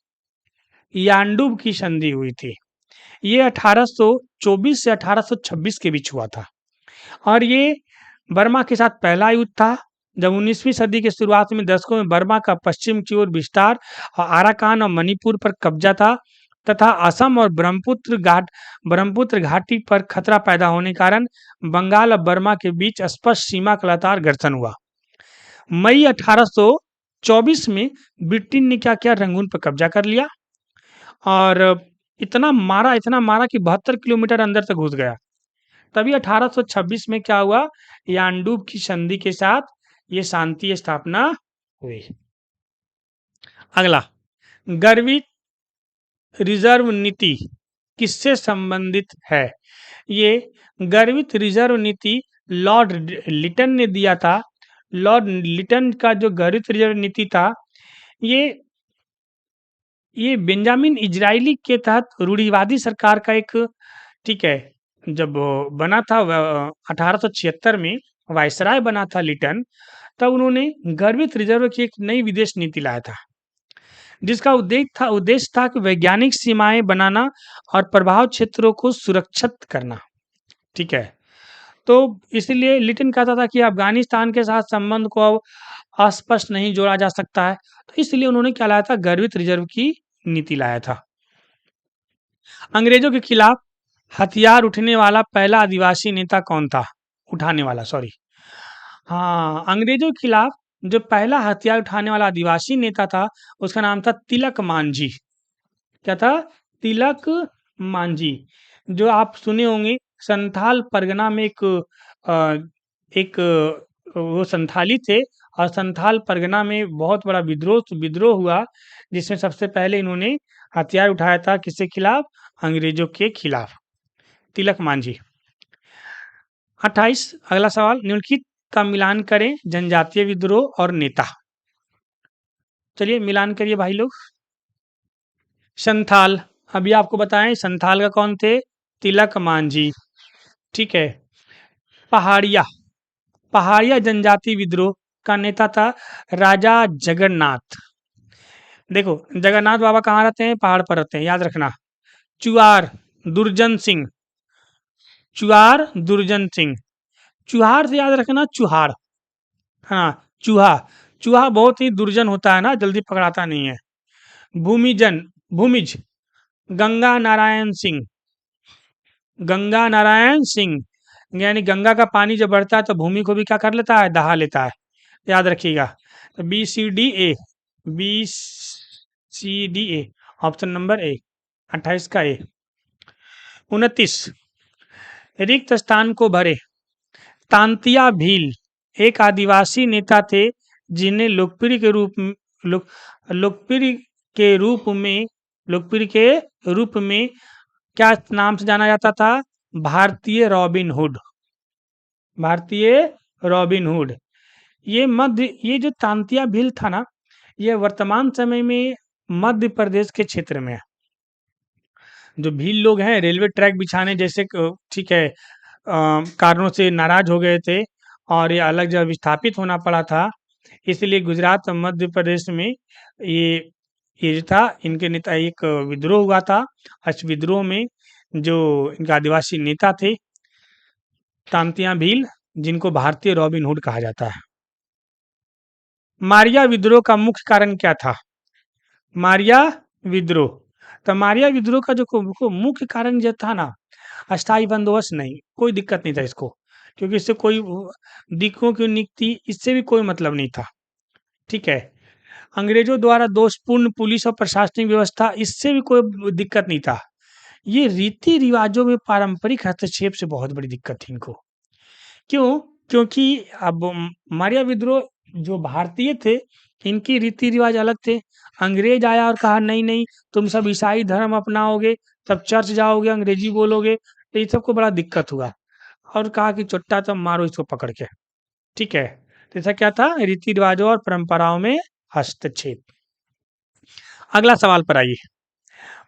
यांडूब की संधि हुई थी। ये 1824 से 1826 के बीच हुआ था और ये बर्मा के साथ पहला युद्ध था। जब 19वीं सदी के शुरुआत में दशकों में बर्मा का पश्चिम की ओर विस्तार और आराकान और मणिपुर पर कब्जा था तथा असम और ब्रह्मपुत्र घाटी पर खतरा पैदा होने के कारण बंगाल और बर्मा के बीच स्पष्ट सीमा का लगातार घर्षण हुआ। मई 1824 में ब्रिटेन ने क्या किया, रंगून पर कब्जा कर लिया और इतना मारा कि 72 किलोमीटर अंदर तक घुस गया। तभी 1826 में क्या हुआ, यांडूब की संधि के साथ ये शांति स्थापना हुई। अगला, गर्वित रिजर्व नीति किससे संबंधित है? ये गर्वित रिजर्व नीति लॉर्ड लिटन ने दिया था। लॉर्ड लिटन का जो गर्वित रिजर्व नीति था, ये बेंजामिन इजराइली के तहत रूढ़िवादी सरकार का एक, ठीक है, जब बना था 1876 में वायसराय बना था लिटन, तब उन्होंने गर्वित रिजर्व की एक नई विदेश नीति लाया था जिसका उद्देश्य था कि वैज्ञानिक सीमाएं बनाना और प्रभाव क्षेत्रों को सुरक्षित करना। ठीक है, तो इसलिए लिटन कहता था कि अफगानिस्तान के साथ संबंध को अब अस्पष्ट नहीं जोड़ा जा सकता है, तो इसलिए उन्होंने क्या लाया था, गर्वित रिजर्व की नीति लाया था। अंग्रेजों के खिलाफ हथियार उठने वाला पहला आदिवासी नेता कौन था? उठाने वाला, सॉरी। हाँ, अंग्रेजों के खिलाफ जो पहला हथियार उठाने वाला आदिवासी नेता था, उसका नाम था तिलक मांझी। क्या था? तिलक मांझी। जो आप सुने होंगे, संथाल परगना में एक वो संथाली थे और संथाल परगना में बहुत बड़ा विद्रोह हुआ, जिसमें सबसे पहले इन्होंने हथियार उठाया था किसके खिलाफ? अंग्रेजों के खिलाफ, तिलक मांझी। 28, अगला सवाल, निम्नलिखित का मिलान करें, जनजातीय विद्रोह और नेता। चलिए मिलान करिए भाई लोग। संथाल, अभी आपको बताएं संथाल का कौन थे? तिलक मांझी। ठीक है। पहाड़िया जनजाति विद्रोह का नेता था राजा जगन्नाथ। देखो, जगन्नाथ बाबा कहाँ रहते हैं? पहाड़ पर रहते हैं, याद रखना। चुआर दुर्जन सिंह, चुहार से याद रखना, चुहार। हाँ, चूहा, चूहा बहुत ही दुर्जन होता है ना, जल्दी पकड़ाता नहीं है। भूमिज गंगा नारायण सिंह, यानी गंगा का पानी जब बढ़ता है तो भूमि को भी क्या कर लेता है? दहा लेता है, याद रखिएगा। तो B C D A, option number A, 28 का ए। 29, रिक्त स्थान को भरे। तांतिया भील एक आदिवासी नेता थे जिन्हें लोक, लोकप्रिय के रूप में क्या नाम से जाना जाता था? भारतीय रॉबिन हुड। ये जो तांतिया भील था ना, ये वर्तमान समय में मध्य प्रदेश के क्षेत्र में है। जो भील लोग हैं, रेलवे ट्रैक बिछाने जैसे ठीक है कारणों से नाराज हो गए थे और ये अलग जगह विस्थापित होना पड़ा था, इसलिए गुजरात और मध्य प्रदेश में ये जो था, इनके नेता एक विद्रोह हुआ था। इस विद्रोह में जो इनका आदिवासी नेता थे तांतिया भील, जिनको भारतीय रॉबिन हुड कहा जाता है। मारिया विद्रोह का मुख्य कारण क्या था? मारिया विद्रोह, तो मारिया विद्रोह का जो मुख्य कारण जो था ना, अस्थायी बंदोबस्त नहीं, कोई दिक्कत नहीं था इसको, क्योंकि इससे कोई दिक्कों की नियुक्ति, इससे भी कोई मतलब नहीं था। ठीक है। अंग्रेजों द्वारा दोषपूर्ण पुलिस और प्रशासनिक व्यवस्था, इससे भी कोई दिक्कत नहीं था। ये रीति रिवाजों में पारंपरिक हस्तक्षेप से बहुत बड़ी दिक्कत थी इनको। क्यों? क्योंकि अब मारिया विद्रोह जो भारतीय थे, इनकी रीति रिवाज अलग थे। अंग्रेज आया और कहा नहीं नहीं, तुम सब ईसाई धर्म अपनाओगे, तब चर्च जाओगे, अंग्रेजी बोलोगे, तो ये सबको बड़ा दिक्कत हुआ और कहा कि चुट्टा तुम मारो इसको पकड़ के। ठीक है, तो ऐसा क्या था? रीति रिवाजों और परंपराओं में हस्तक्षेप। अगला सवाल पर आइए।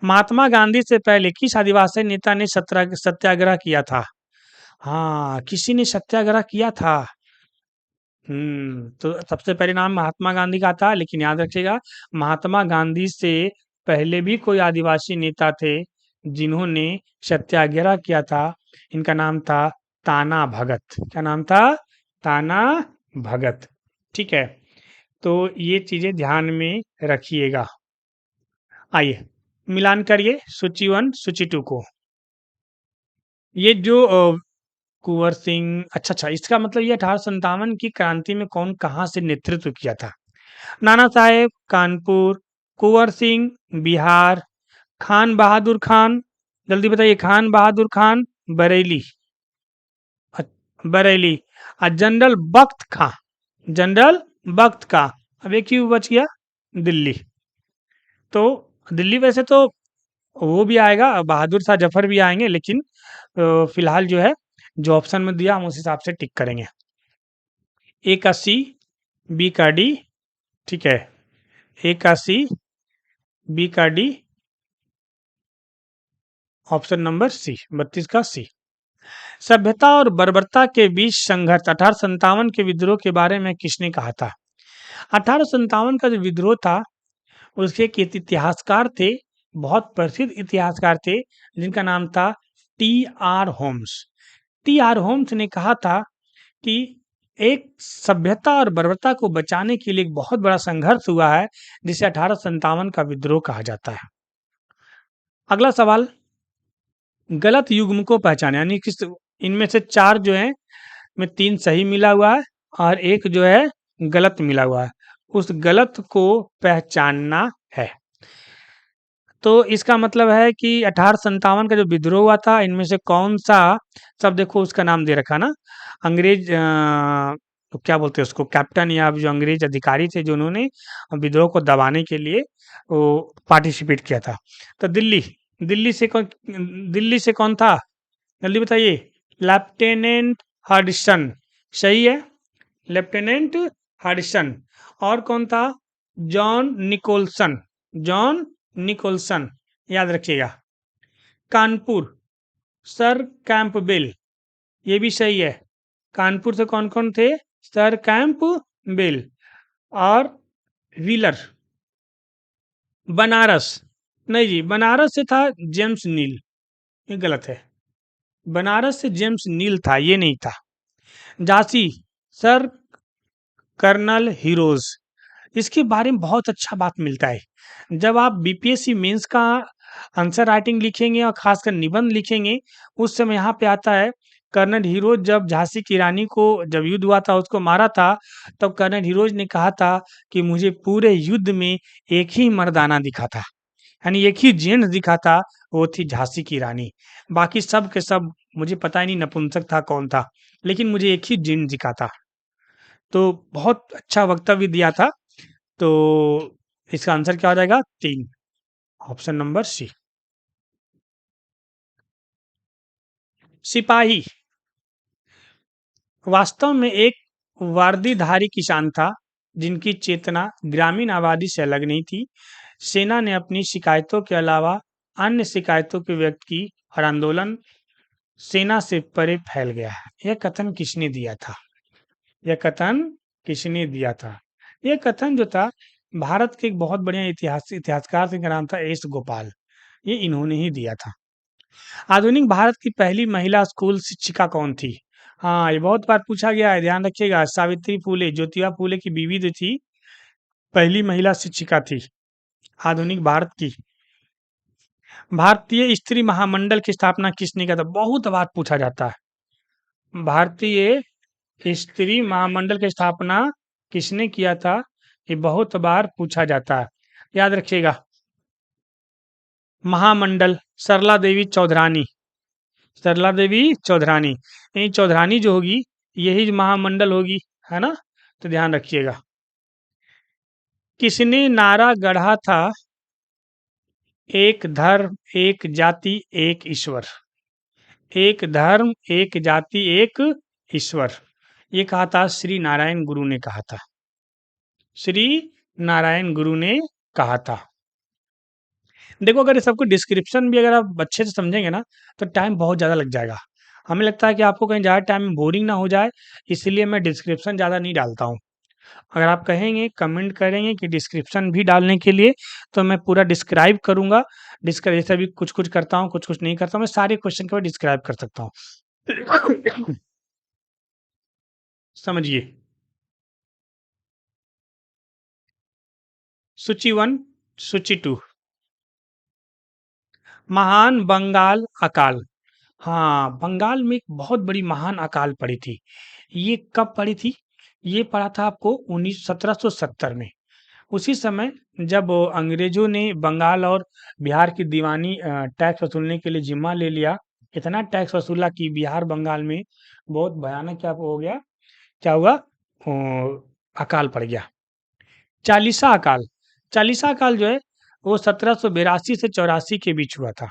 महात्मा गांधी से पहले किस आदिवासी नेता ने सत्याग्रह किया था? हाँ, किसी ने सत्याग्रह किया था। तो सबसे पहले नाम महात्मा गांधी का था, लेकिन याद रखिएगा महात्मा गांधी से पहले भी कोई आदिवासी नेता थे जिन्होंने सत्याग्रह किया था। इनका नाम था ताना भगत। क्या नाम था? ताना भगत। ठीक है, तो ये चीजें ध्यान में रखिएगा। आइए मिलान करिए सूची 1 सूची 2 को। ये जो कुंवर सिंह, अच्छा इसका मतलब ये 1857 की क्रांति में कौन कहाँ से नेतृत्व किया था? नाना साहेब कानपुर, कुंवर सिंह बिहार, खान बहादुर खान, जल्दी बताइए, खान बहादुर खान बरेली, बरेली। और जनरल बख्त खां, जनरल बख्त खां। अब एक ही बच गया, दिल्ली। तो दिल्ली वैसे तो वो भी आएगा, बहादुर शाह जफर भी आएंगे, लेकिन फिलहाल जो है जो ऑप्शन में दिया हम उस हिसाब से टिक करेंगे। ए का सी, बी का डी। ठीक है, ए का सी, बी का डी, ऑप्शन नंबर सी, 32 का सी। सभ्यता और बर्बरता के बीच संघर्ष 1857 के विद्रोह के बारे में किसने कहा था? 1857 का जो विद्रोह था उसके एक इतिहासकार थे, बहुत प्रसिद्ध इतिहासकार थे, जिनका नाम था T R Holmes. T R Holmes ने कहा था कि एक सभ्यता और बर्बरता को बचाने के लिए एक बहुत बड़ा संघर्ष हुआ है, जिसे 1857 का विद्रोह कहा जाता है। अगला सवाल, गलत युग्म को पहचाने, यानी किस इनमें से 4 जो है में 3 सही मिला हुआ है और एक जो है गलत मिला हुआ है, उस गलत को पहचानना है। तो इसका मतलब है कि 1857 का जो विद्रोह हुआ था, इनमें से कौन सा, सब देखो उसका नाम दे रखा ना, अंग्रेज तो क्या बोलते हैं उसको, कैप्टन या जो अंग्रेज अधिकारी थे जो उन्होंने विद्रोह को दबाने के लिए वो पार्टिसिपेट किया था। तो दिल्ली, दिल्ली से कौन था, जल्दी बताइए। लेफ्टिनेंट हार्डिसन, सही है, लेफ्टिनेंट हार्डिसन। और कौन था? जॉन निकोलसन, जॉन निकोलसन, याद रखिएगा। कानपुर, सर कैंपबेल, ये भी सही है। कानपुर से कौन कौन थे? सर कैंपबेल और व्हीलर। बनारस, नहीं जी, बनारस से था जेम्स नील, ये गलत है। बनारस से जेम्स नील था, ये नहीं था। Jhansi, sir colonel Hugh Rose. इसके बारे में बहुत अच्छा बात मिलता है। जब आप बीपीएससी मेंस का आंसर राइटिंग लिखेंगे और खासकर निबंध लिखेंगे, उस समय यहाँ पे आता है कर्नल हीरोज जब झांसी की रानी को जब युद्ध हुआ था उसको मारा था, तब कर्नल हीरोज ने कहा था कि मुझे पूरे युद्ध में एक ही मर्दाना दिखा था, यानी एक ही जेंट्स दिखा था, वो थी झांसी की रानी। बाकी सब के सब मुझे पता ही नहीं नपुंसक था कौन था, लेकिन मुझे एक ही जेंट्स दिखा था। तो बहुत अच्छा वक्तव्य दिया था। तो इसका आंसर क्या हो जाएगा? 3, ऑप्शन नंबर सी। सिपाही वास्तव में एक वर्दीधारी किसान था जिनकी चेतना ग्रामीण आबादी से अलग नहीं थी। सेना ने अपनी शिकायतों के अलावा अन्य शिकायतों की व्यक्त की और आंदोलन सेना से परे फैल गया। यह कथन किसने दिया था? यह कथन किसने दिया था? यह कथन जो था भारत के एक बहुत बढ़िया इतिहासकार जिनका नाम था एस गोपाल, ये इन्होंने ही दिया था। आधुनिक भारत की पहली महिला स्कूल शिक्षिका कौन थी? हाँ, ये बहुत बार पूछा गया है, ध्यान रखिएगा। सावित्री फूले, ज्योतिबा फूले की बीवी जो थी, पहली महिला शिक्षिका थी आधुनिक भारत की। भारतीय स्त्री महामंडल की स्थापना किसने किया था? बहुत बार पूछा जाता है। भारतीय स्त्री महामंडल की स्थापना किसने किया था? ये बहुत बार पूछा जाता है, याद रखिएगा। महामंडल सरला देवी चौधरानी, सरला देवी चौधरानी, यही चौधरानी जो होगी यही महामंडल होगी, है ना? तो ध्यान रखिएगा। किसने नारा गढ़ा था, एक धर्म एक जाति एक ईश्वर? एक धर्म एक जाति एक ईश्वर, ये कहा था श्री नारायण गुरु ने कहा था, श्री नारायण गुरु ने कहा था। देखो अगर ये सबको डिस्क्रिप्शन भी अगर आप अच्छे से समझेंगे ना तो टाइम बहुत ज़्यादा लग जाएगा। हमें लगता है कि आपको कहीं ज़्यादा टाइम में बोरिंग ना हो जाए, इसलिए मैं डिस्क्रिप्शन ज़्यादा नहीं डालता हूँ। अगर आप कहेंगे, कमेंट करेंगे कि डिस्क्रिप्शन भी डालने के लिए, तो मैं पूरा डिस्क्राइब करूँगा। जैसे अभी कुछ-कुछ करता हूँ, कुछ-कुछ नहीं करता हूँ, मैं सारे क्वेश्चन को डिस्क्राइब कर सकता हूँ। समझिए। सूची 1, सूची 2। महान बंगाल अकाल। हाँ, बंगाल में एक बहुत बड़ी महान अकाल पड़ी थी। ये कब पड़ी थी? ये पड़ा था आपको 1770 में। उसी समय जब अंग्रेजों ने बंगाल और बिहार की दीवानी टैक्स वसूलने के लिए जिम्मा ले लिया, इतना टैक्स वसूला कि बिहार बंगाल में बहुत भयानक क्या हो गया, क्या हुआ? अकाल पड़ गया। चालीसा अकाल। चालीसा अकाल जो है वो 1782 से 84 के बीच हुआ था।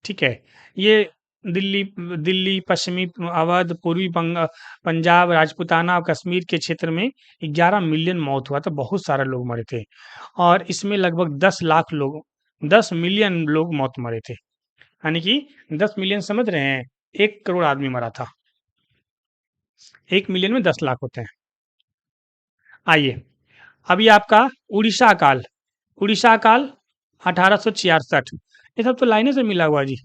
ठीक है। ये दिल्ली दिल्ली, पश्चिमी अवध, पूर्वी पंजाब, राजपूताना और कश्मीर के क्षेत्र में 11 मिलियन मौत हुआ था, बहुत सारे लोग मरे थे। और इसमें लगभग 10 लाख लोग, 10 मिलियन लोग मौत मरे थे। यानी कि 10 मिलियन समझ रहे हैं? 1 करोड़ आदमी मरा था। 1 मिलियन में 10 लाख होते हैं। आइए, अभी आपका उड़ीसा अकाल। उड़ीसा अकाल 1866। ये सब तो लाइने से मिला हुआ जी।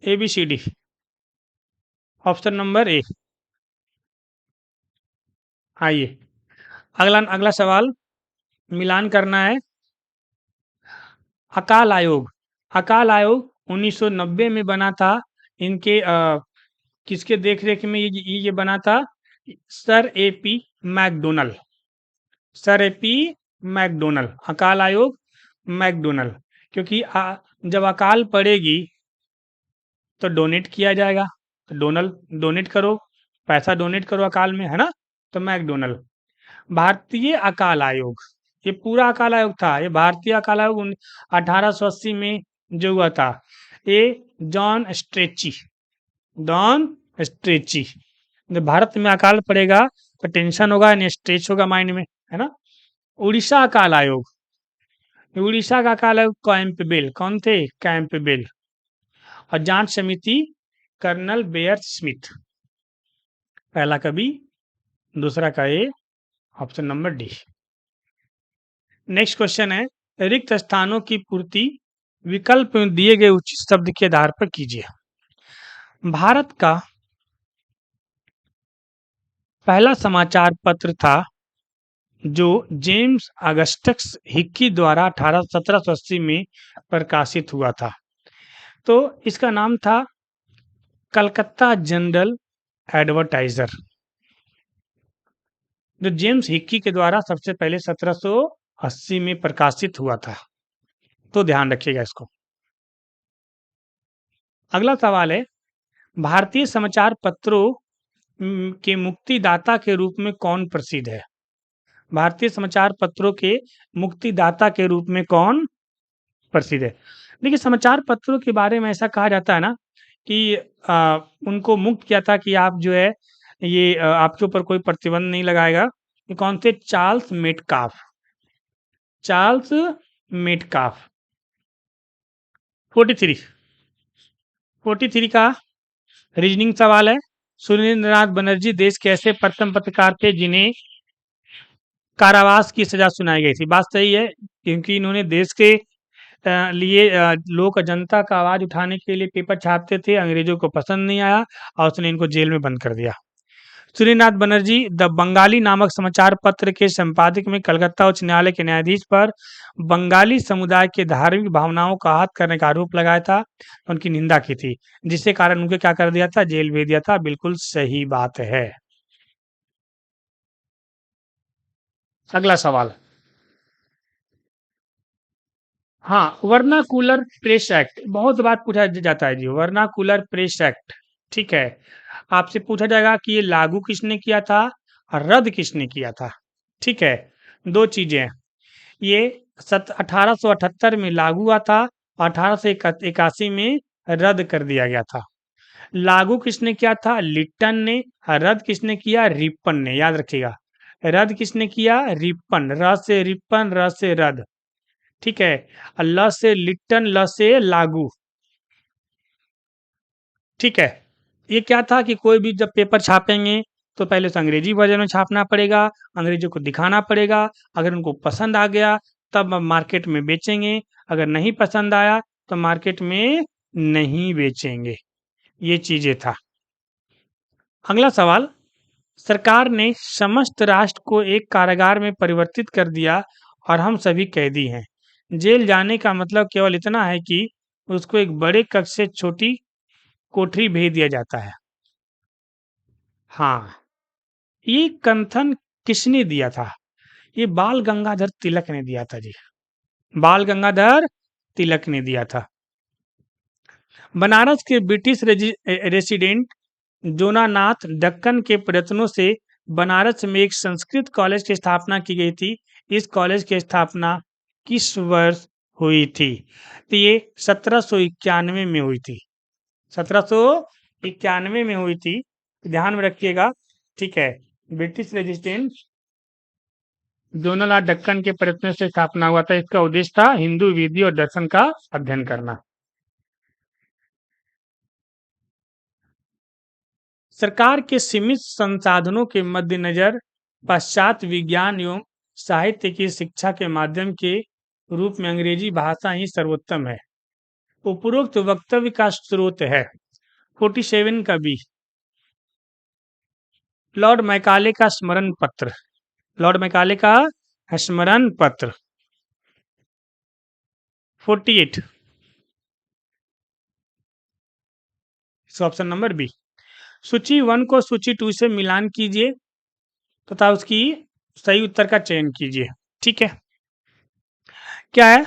A B C D. Option number A. आइए, अगला अगला सवाल मिलान करना है। अकाल आयोग। अकाल आयोग 1990 में बना था। इनके किसके देखरेख में ये बना था? Sir A P McDonnell. Sir A P McDonnell. अकाल आयोग मैकडोनल। क्योंकि जब अकाल पड़ेगी तो डोनेट किया जाएगा। तो डोनेट करो, पैसा डोनेट करो अकाल में, है ना? तो मैकडोनल। भारतीय अकाल आयोग। ये पूरा अकाल आयोग था। ये भारतीय अकाल आयोग 1880 में जो हुआ था। ये जॉन स्ट्रेची। John stretchy. जब भारत में अकाल पड़ेगा तो टेंशन होगा, यानी स्ट्रेच होगा माइंड में, है ना? उड़ीसा अकाल आयोग। उड़ीसा का अकाल आयोग कैंपबेल। कौन थे? कैंपबेल। और जांच समिति कर्नल बेयर स्मिथ। पहला कवि, दूसरा का A, option number D. Next question है, रिक्त स्थानों की पूर्ति विकल्प में दिए गए उचित शब्द के आधार पर कीजिए। भारत का पहला समाचार पत्र था जो जेम्स अगस्टस हिक्की द्वारा 1780 में प्रकाशित हुआ था। तो इसका नाम था कलकत्ता जनरल एडवर्टाइजर, जो जेम्स हिक्की के द्वारा सबसे पहले 1780 में प्रकाशित हुआ था। तो ध्यान रखिएगा इसको। अगला सवाल है, भारतीय समाचार पत्रों के मुक्तिदाता के रूप में कौन प्रसिद्ध है? भारतीय समाचार पत्रों के मुक्तिदाता के रूप में कौन प्रसिद्ध है? देखिए, समाचार पत्रों के बारे में ऐसा कहा जाता है ना कि उनको मुक्त किया था कि आप जो है ये आपके ऊपर कोई प्रतिबंध नहीं लगाएगा। ये कौन थे? Charles Metcalfe. Charles Metcalfe. 43 43 का रीजनिंग सवाल है। सुरेंद्रनाथ बनर्जी देश के ऐसे प्रथम पत्रकार थे जिन्हें कारावास की सजा सुनाई गई थी। बात सही है, क्योंकि इन्होंने देश के लिए लोक जनता का आवाज उठाने के लिए पेपर छापते थे। अंग्रेजों को पसंद नहीं आया और उसने इनको जेल में बंद कर दिया। सूर्यनाथ बनर्जी द बंगाली नामक समाचार पत्र के संपादक में कलकत्ता उच्च न्यायालय के न्यायाधीश पर बंगाली समुदाय के धार्मिक भावनाओं का आहत करने का आरोप लगाया था, उनकी निंदा की थी, जिसके कारण उनको क्या कर दिया था? जेल भेज दिया था। बिल्कुल सही बात है। अगला सवाल। हाँ, वर्नाकुलर प्रेस एक्ट बहुत बार पूछा जाता है जी। वर्नाकुलर प्रेस एक्ट, ठीक है। आपसे पूछा जाएगा कि ये लागू किसने किया था और रद्द किसने किया था। ठीक है, दो चीजें हैं। ये 1878 में लागू हुआ था, 1881 में रद्द कर दिया गया था। लागू किसने किया था? लिट्टन ने। और रद्द किसने किया? रिपन ने। याद रखिएगा, रद्द किसने किया? रिपन। र से रिपन, र से रद्द। ठीक है। और ल से लिट्टन, ल से लागू। ठीक है। ये क्या था कि कोई भी जब पेपर छापेंगे तो पहले उसे अंग्रेजी वर्जन में छापना पड़ेगा, अंग्रेजों को दिखाना पड़ेगा, अगर उनको पसंद आ गया तब मार्केट में बेचेंगे, अगर नहीं पसंद आया तो मार्केट में नहीं बेचेंगे। ये चीजें था। अगला सवाल, सरकार ने समस्त राष्ट्र को एक कारागार में परिवर्तित कर दिया और हम सभी कैदी हैं। जेल जाने का मतलब केवल इतना है कि उसको एक बड़े कक्ष से छोटी कोठरी भेज दिया जाता है। हाँ, ये कथन किसने दिया था? ये बाल गंगाधर तिलक ने दिया था जी। बाल गंगाधर तिलक ने दिया था। बनारस के ब्रिटिश रेसिडेंट जोनानाथ डक्कन के प्रयत्नों से बनारस में एक संस्कृत कॉलेज की स्थापना की गई थी। इस कॉलेज की स्थापना किस वर्ष हुई थी? तो ये 1791 में हुई थी। 1791 में हुई थी, ध्यान में रखिएगा। ठीक है, ब्रिटिश रेजिस्टेंट जोनानाथ डक्कन के प्रयत्नों से स्थापना हुआ था। इसका उद्देश्य था हिंदू विधि और दर्शन का अध्ययन करना। सरकार के सीमित संसाधनों के मद्देनजर पाश्चात्य विज्ञान एवं साहित्य की शिक्षा के माध्यम के रूप में अंग्रेजी भाषा ही सर्वोत्तम है। उपरोक्त वक्तव्य का स्रोत है 47 का बी, लॉर्ड मैकाले का स्मरण पत्र। लॉर्ड मैकाले का स्मरण पत्र। 48, ऑप्शन नंबर बी। सूची 1 को सूची 2 से मिलान कीजिए तथा उसकी सही उत्तर का चयन कीजिए। ठीक है, क्या है?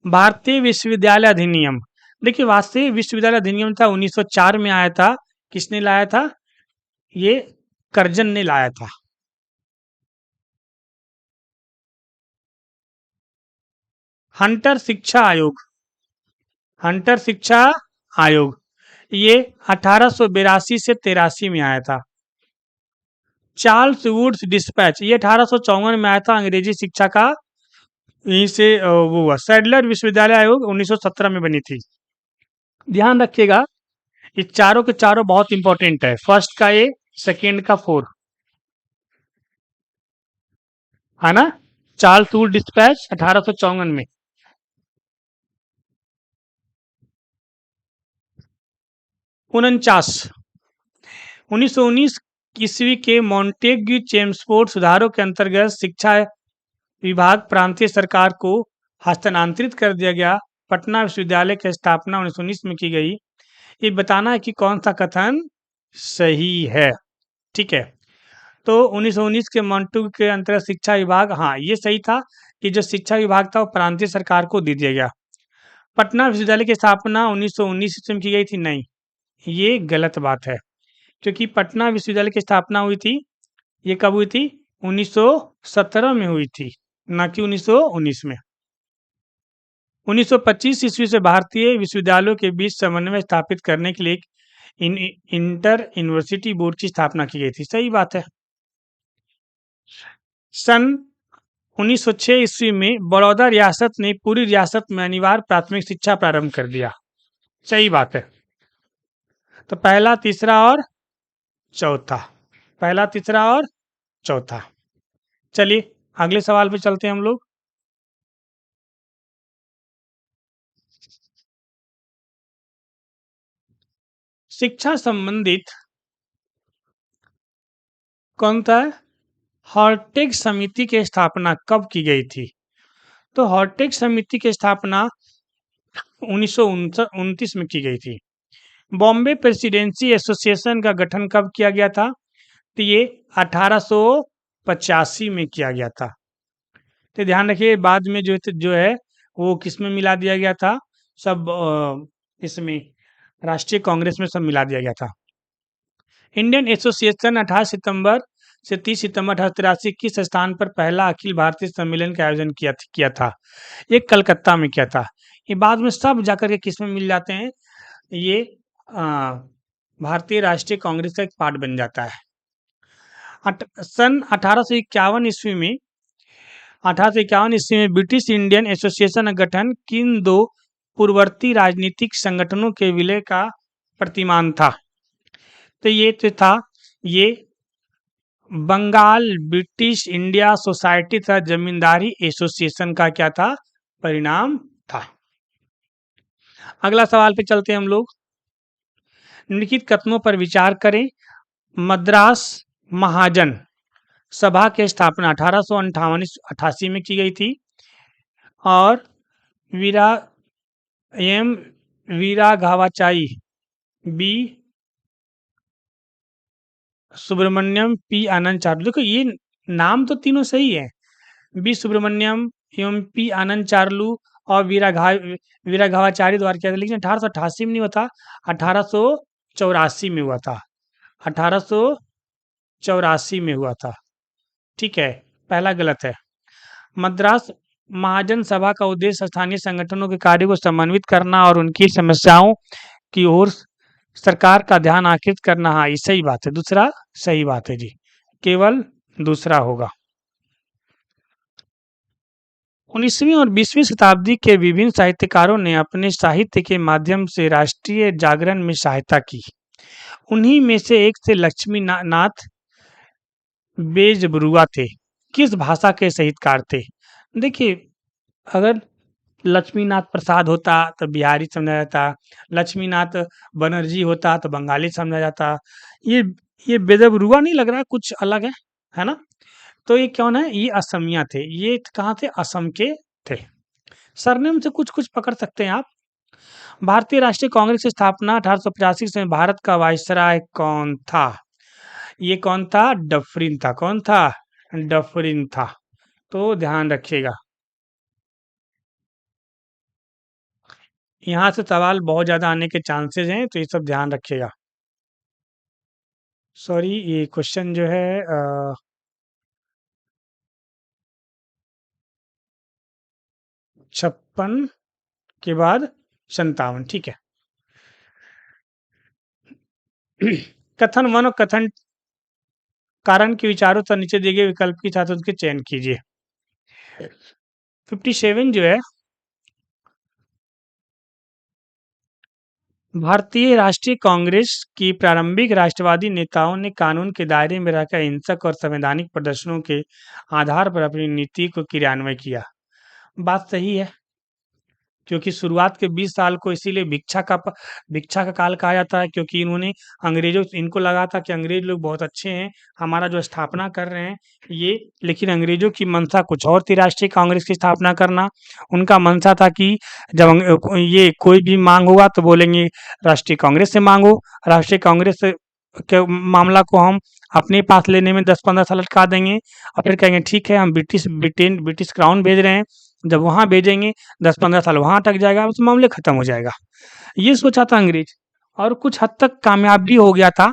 भारतीय विश्वविद्यालय अधिनियम। देखिए, वास्तविक विश्वविद्यालय अधिनियम था 1904 में आया था। किसने लाया था? ये कर्जन ने लाया था। हंटर शिक्षा आयोग। हंटर शिक्षा आयोग ये 1882 से 83 में आया था। चार्ल्स वुड्स डिस्पैच ये 1854 में आया था। अंग्रेजी शिक्षा का यहीं से वो हुआ। सैडलर विश्वविद्यालय आयोग 1917 में बनी थी। ध्यान रखिएगा, ये चारों के चारों बहुत इंपॉर्टेंट है। फर्स्ट का ए, सेकेंड का 4, है ना? चार्ल्स वुड डिस्पैच 1854 में। 49, 1919 ईस्वी के मॉन्टेग्यू चेम्सफोर्ड सुधारों के अंतर्गत शिक्षा विभाग प्रांतीय सरकार को हस्तांतरित कर दिया गया। पटना विश्वविद्यालय की स्थापना 1919 में की गई। ये बताना है कि कौन सा कथन सही है। ठीक है, तो 1919 के मॉन्टेग्यू के अंतर्गत शिक्षा विभाग, हाँ ये सही था कि जो शिक्षा विभाग था वो प्रांतीय सरकार को दे दिया गया। पटना विश्वविद्यालय की स्थापना 1919 ईस्वी में की गई थी, नहीं, ये गलत बात है। क्योंकि पटना विश्वविद्यालय की स्थापना हुई थी, ये कब हुई थी? 1917 में हुई थी, ना कि 1919 में। 1925 ईस्वी से भारतीय विश्वविद्यालयों के बीच समन्वय स्थापित करने के लिए इंटर यूनिवर्सिटी बोर्ड की स्थापना की गई थी। सही बात है। सन 1906 ईस्वी में बड़ौदा रियासत ने पूरी रियासत में अनिवार्य प्राथमिक शिक्षा प्रारंभ कर दिया। सही बात है। तो पहला, तीसरा और चौथा, पहला, तीसरा और चौथा। चलिए अगले सवाल पे चलते हैं हम लोग। शिक्षा संबंधित कौन था? हॉर्टेग समिति की स्थापना कब की गई थी? तो हॉर्टेग समिति की स्थापना 1929 में की गई थी। बॉम्बे प्रेसिडेंसी एसोसिएशन का गठन कब किया गया था? तो ये 1885 में किया गया था। तो ध्यान रखिए, बाद में जो है वो किस में मिला दिया गया था? सब इसमें राष्ट्रीय कांग्रेस में सब मिला दिया गया था। इंडियन एसोसिएशन 18 सितंबर से 30 सितंबर 1883 किस स्थान पर पहला अखिल भारतीय सम्मेलन का आयोजन किया था? ये कलकत्ता में किया था। ये बाद में सब जाकर के किस में मिल जाते हैं? ये भारतीय राष्ट्रीय कांग्रेस का एक पार्ट बन जाता है। सन 1851 ईस्वी में 1851 ईस्वी में ब्रिटिश इंडियन एसोसिएशन का गठन किन दो पूर्ववर्ती राजनीतिक संगठनों के विलय का प्रतिमान था? तो ये था ये बंगाल ब्रिटिश इंडिया सोसाइटी तथा जमींदारी एसोसिएशन का क्या था? परिणाम था। अगला सवाल पे चलते हैं हम लोग। निम्नलिखित कथनों पर विचार करें। मद्रास महाजन सभा की स्थापना 1888 में की गई थी और वीरा एम वीराघावाचाई बी सुब्रमण्यम पी आनंद चारुलू। देखो ये नाम तो तीनों सही है, बी सुब्रमण्यम एवं पी आनंद चारुलू और वीराघावाचारी द्वारा किया था, लेकिन 1888 में नहीं हुआ था, 1884 में हुआ था। 1884 में हुआ था। ठीक है, पहला गलत है। मद्रास महाजन सभा का उद्देश्य स्थानीय संगठनों के कार्य को समन्वित करना और उनकी समस्याओं की ओर सरकार का ध्यान आकृष्ट करना। हाँ, ये सही बात है, दूसरा सही बात है जी, केवल दूसरा होगा। 19वीं और 20वीं शताब्दी के विभिन्न साहित्यकारों ने अपने साहित्य के माध्यम से राष्ट्रीय जागरण में सहायता की। उन्हीं में से एक से लक्ष्मी नाथ बेजबरुआ थे। किस भाषा के साहित्यकार थे? देखिए, अगर लक्ष्मीनाथ प्रसाद होता तो बिहारी समझा जाता, लक्ष्मीनाथ बनर्जी होता तो बंगाली समझा जाता। ये बेजबरुआ नहीं लग रहा है, कुछ अलग है ना? तो ये कौन है? ये असमिया थे। ये कहाँ थे? असम के थे। सरनेम से कुछ कुछ पकड़ सकते हैं आप। भारतीय राष्ट्रीय कांग्रेस की स्थापना 1885 में भारत का वायसराय कौन था? ये कौन था? डफरिन था। कौन था? डफरिन था। तो ध्यान रखिएगा, यहाँ से सवाल बहुत ज्यादा आने के चांसेस हैं, तो ये सब ध्यान रखिएगा। सॉरी, ये क्वेश्चन जो है 56 के बाद 57। ठीक है। कथन 1 और कथन कारण के विचारों तथा नीचे दिए गए विकल्प के साथ उसके चयन कीजिए। 57 जो है, भारतीय राष्ट्रीय कांग्रेस की प्रारंभिक राष्ट्रवादी नेताओं ने कानून के दायरे में रहकर हिंसक और संवैधानिक प्रदर्शनों के आधार पर अपनी नीति को क्रियान्वय किया। बात सही है, क्योंकि शुरुआत के 20 साल को इसीलिए भिक्षा का काल कहा जाता है, क्योंकि इनको लगा था कि अंग्रेज लोग बहुत अच्छे हैं, हमारा जो स्थापना कर रहे हैं ये, लेकिन अंग्रेजों की मंशा कुछ और थी राष्ट्रीय कांग्रेस की स्थापना करना। उनका मंशा था कि जब ये कोई भी मांग होगा तो बोलेंगे राष्ट्रीय कांग्रेस से मांगो, राष्ट्रीय कांग्रेस के मामला को हम अपने पास लेने में 10-15 साल लटका देंगे और फिर कहेंगे ठीक है हम ब्रिटिश क्राउन भेज रहे हैं, जब वहां भेजेंगे 10-15 साल वहां अटक जाएगा, उस मामले खत्म हो जाएगा। ये सोचा था अंग्रेज, और कुछ हद तक कामयाब भी हो गया था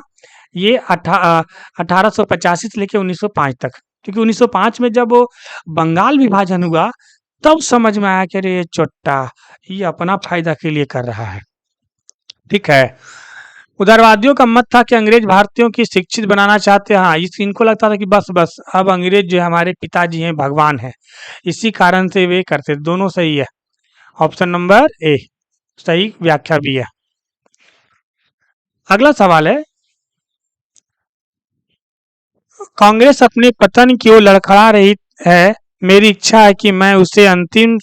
ये 1885 से लेकर 1905 तक, क्योंकि 1905 में जब बंगाल विभाजन हुआ तब समझ में आया कि अरे ये चोट्टा ये अपना फायदा के लिए कर रहा है। ठीक है। उदारवादियों का मत था कि अंग्रेज भारतीयों की शिक्षित बनाना चाहते हैं। हाँ, इनको लगता था कि बस बस अब अंग्रेज जो हमारे पिताजी हैं, भगवान है, इसी कारण से वे करते। दोनों सही है, ऑप्शन नंबर ए सही व्याख्या भी है। अगला सवाल है, कांग्रेस अपने पतन की ओर लड़खड़ा रही है, मेरी इच्छा है कि मैं उसे अंतिम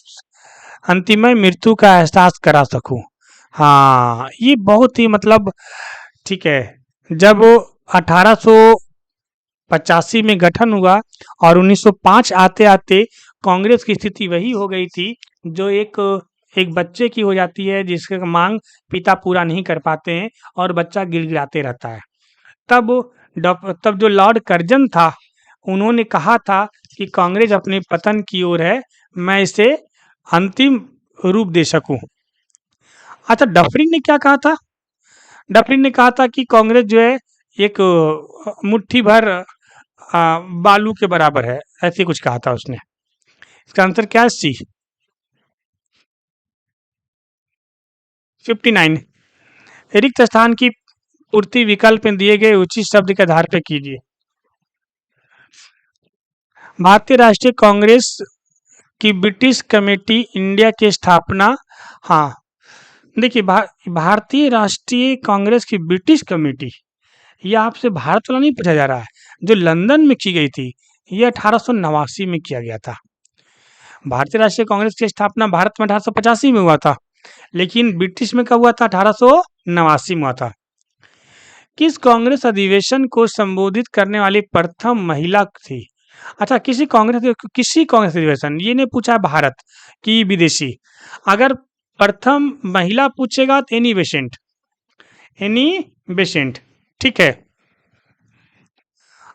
मृत्यु का एहसास करा सकूं। हाँ, ये बहुत ही मतलब ठीक है। जब वो 1885 में गठन हुआ और 1905 आते आते कांग्रेस की स्थिति वही हो गई थी जो एक बच्चे की हो जाती है, जिसका मांग पिता पूरा नहीं कर पाते हैं और बच्चा गिड़गिड़ाते रहता है। तब जो लॉर्ड कर्जन था, उन्होंने कहा था कि कांग्रेस अपने पतन की ओर है, मैं इसे अंतिम रूप दे सकूं। अच्छा, डफरिन ने क्या कहा था? डफरिन ने कहा था कि कांग्रेस जो है एक मुट्ठी भर बालू के बराबर है, ऐसे कुछ कहा था उसने। इसका आंसर क्या है? सी 59। रिक्त स्थान की पूर्ति विकल्प में दिए गए उचित शब्द के आधार पर कीजिए। भारतीय राष्ट्रीय कांग्रेस की ब्रिटिश कमेटी इंडिया की स्थापना। हाँ, देखिए भारतीय राष्ट्रीय कांग्रेस की ब्रिटिश कमेटी, ये आपसे भारत वाला नहीं पूछा जा रहा है, जो लंदन में की गई थी, ये 1889 में किया गया था। भारतीय राष्ट्रीय कांग्रेस की स्थापना भारत में 1885 में हुआ था, लेकिन ब्रिटिश में कब हुआ था? 1889 में हुआ था। किस कांग्रेस अधिवेशन को संबोधित करने वाली प्रथम महिला थी? अच्छा, किसी कांग्रेस अधिवेशन, ये नहीं पूछा है भारत की विदेशी। अगर प्रथम महिला पूछेगा तो एनी बेसेंट, ठीक है।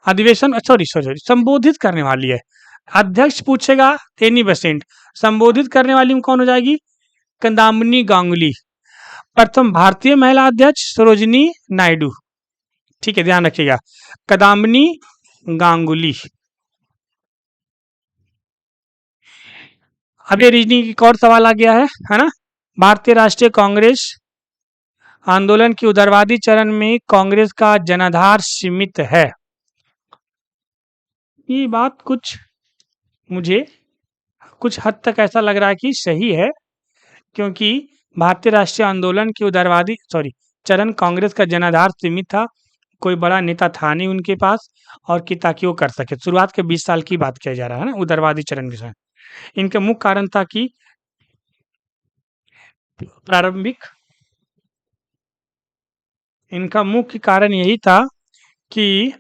अधिवेशन, सॉरी सॉरी सॉरी, संबोधित करने वाली है। अध्यक्ष पूछेगा तो एनी बेसेंट, संबोधित करने वाली में कौन हो जाएगी? कंदामनी गांगुली। प्रथम भारतीय महिला अध्यक्ष सरोजिनी नायडू, ठीक है, ध्यान रखिएगा, कदाम्बिनी गांगुली। अब ये रीजनिंग एक और सवाल आ गया है ना। भारतीय राष्ट्रीय कांग्रेस आंदोलन के उदारवादी चरण में कांग्रेस का जनाधार सीमित है। ये बात मुझे कुछ हद तक ऐसा लग रहा है कि सही है, क्योंकि भारतीय राष्ट्रीय आंदोलन के चरण कांग्रेस का जनाधार सीमित था। कोई बड़ा नेता था नहीं उनके पास, और कि ताकि वो कर सके। शुरुआत के 20 साल की बात किया जा रहा है ना, उदारवादी चरण के समय। इनका मुख्य कारण था कि इनका मुख्य कारण यही था कि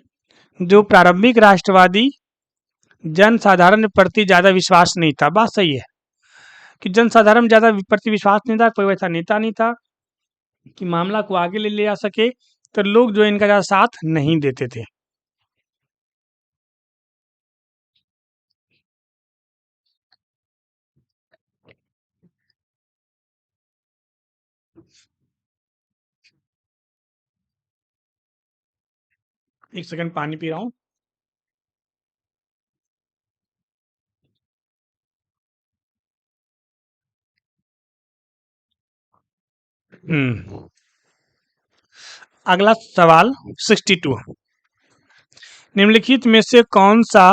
जो प्रारंभिक राष्ट्रवादी जनसाधारण प्रति ज्यादा विश्वास नहीं था। बात सही है कि जनसाधारण ज्यादा प्रति विश्वास नहीं था, कोई वैसा नेता नहीं था कि मामला को आगे ले जा सके, तो लोग जो इनका ज्यादा साथ नहीं देते थे। एक सेकंड, पानी पी रहा हूँ। अगला सवाल 62, निम्नलिखित में से कौन सा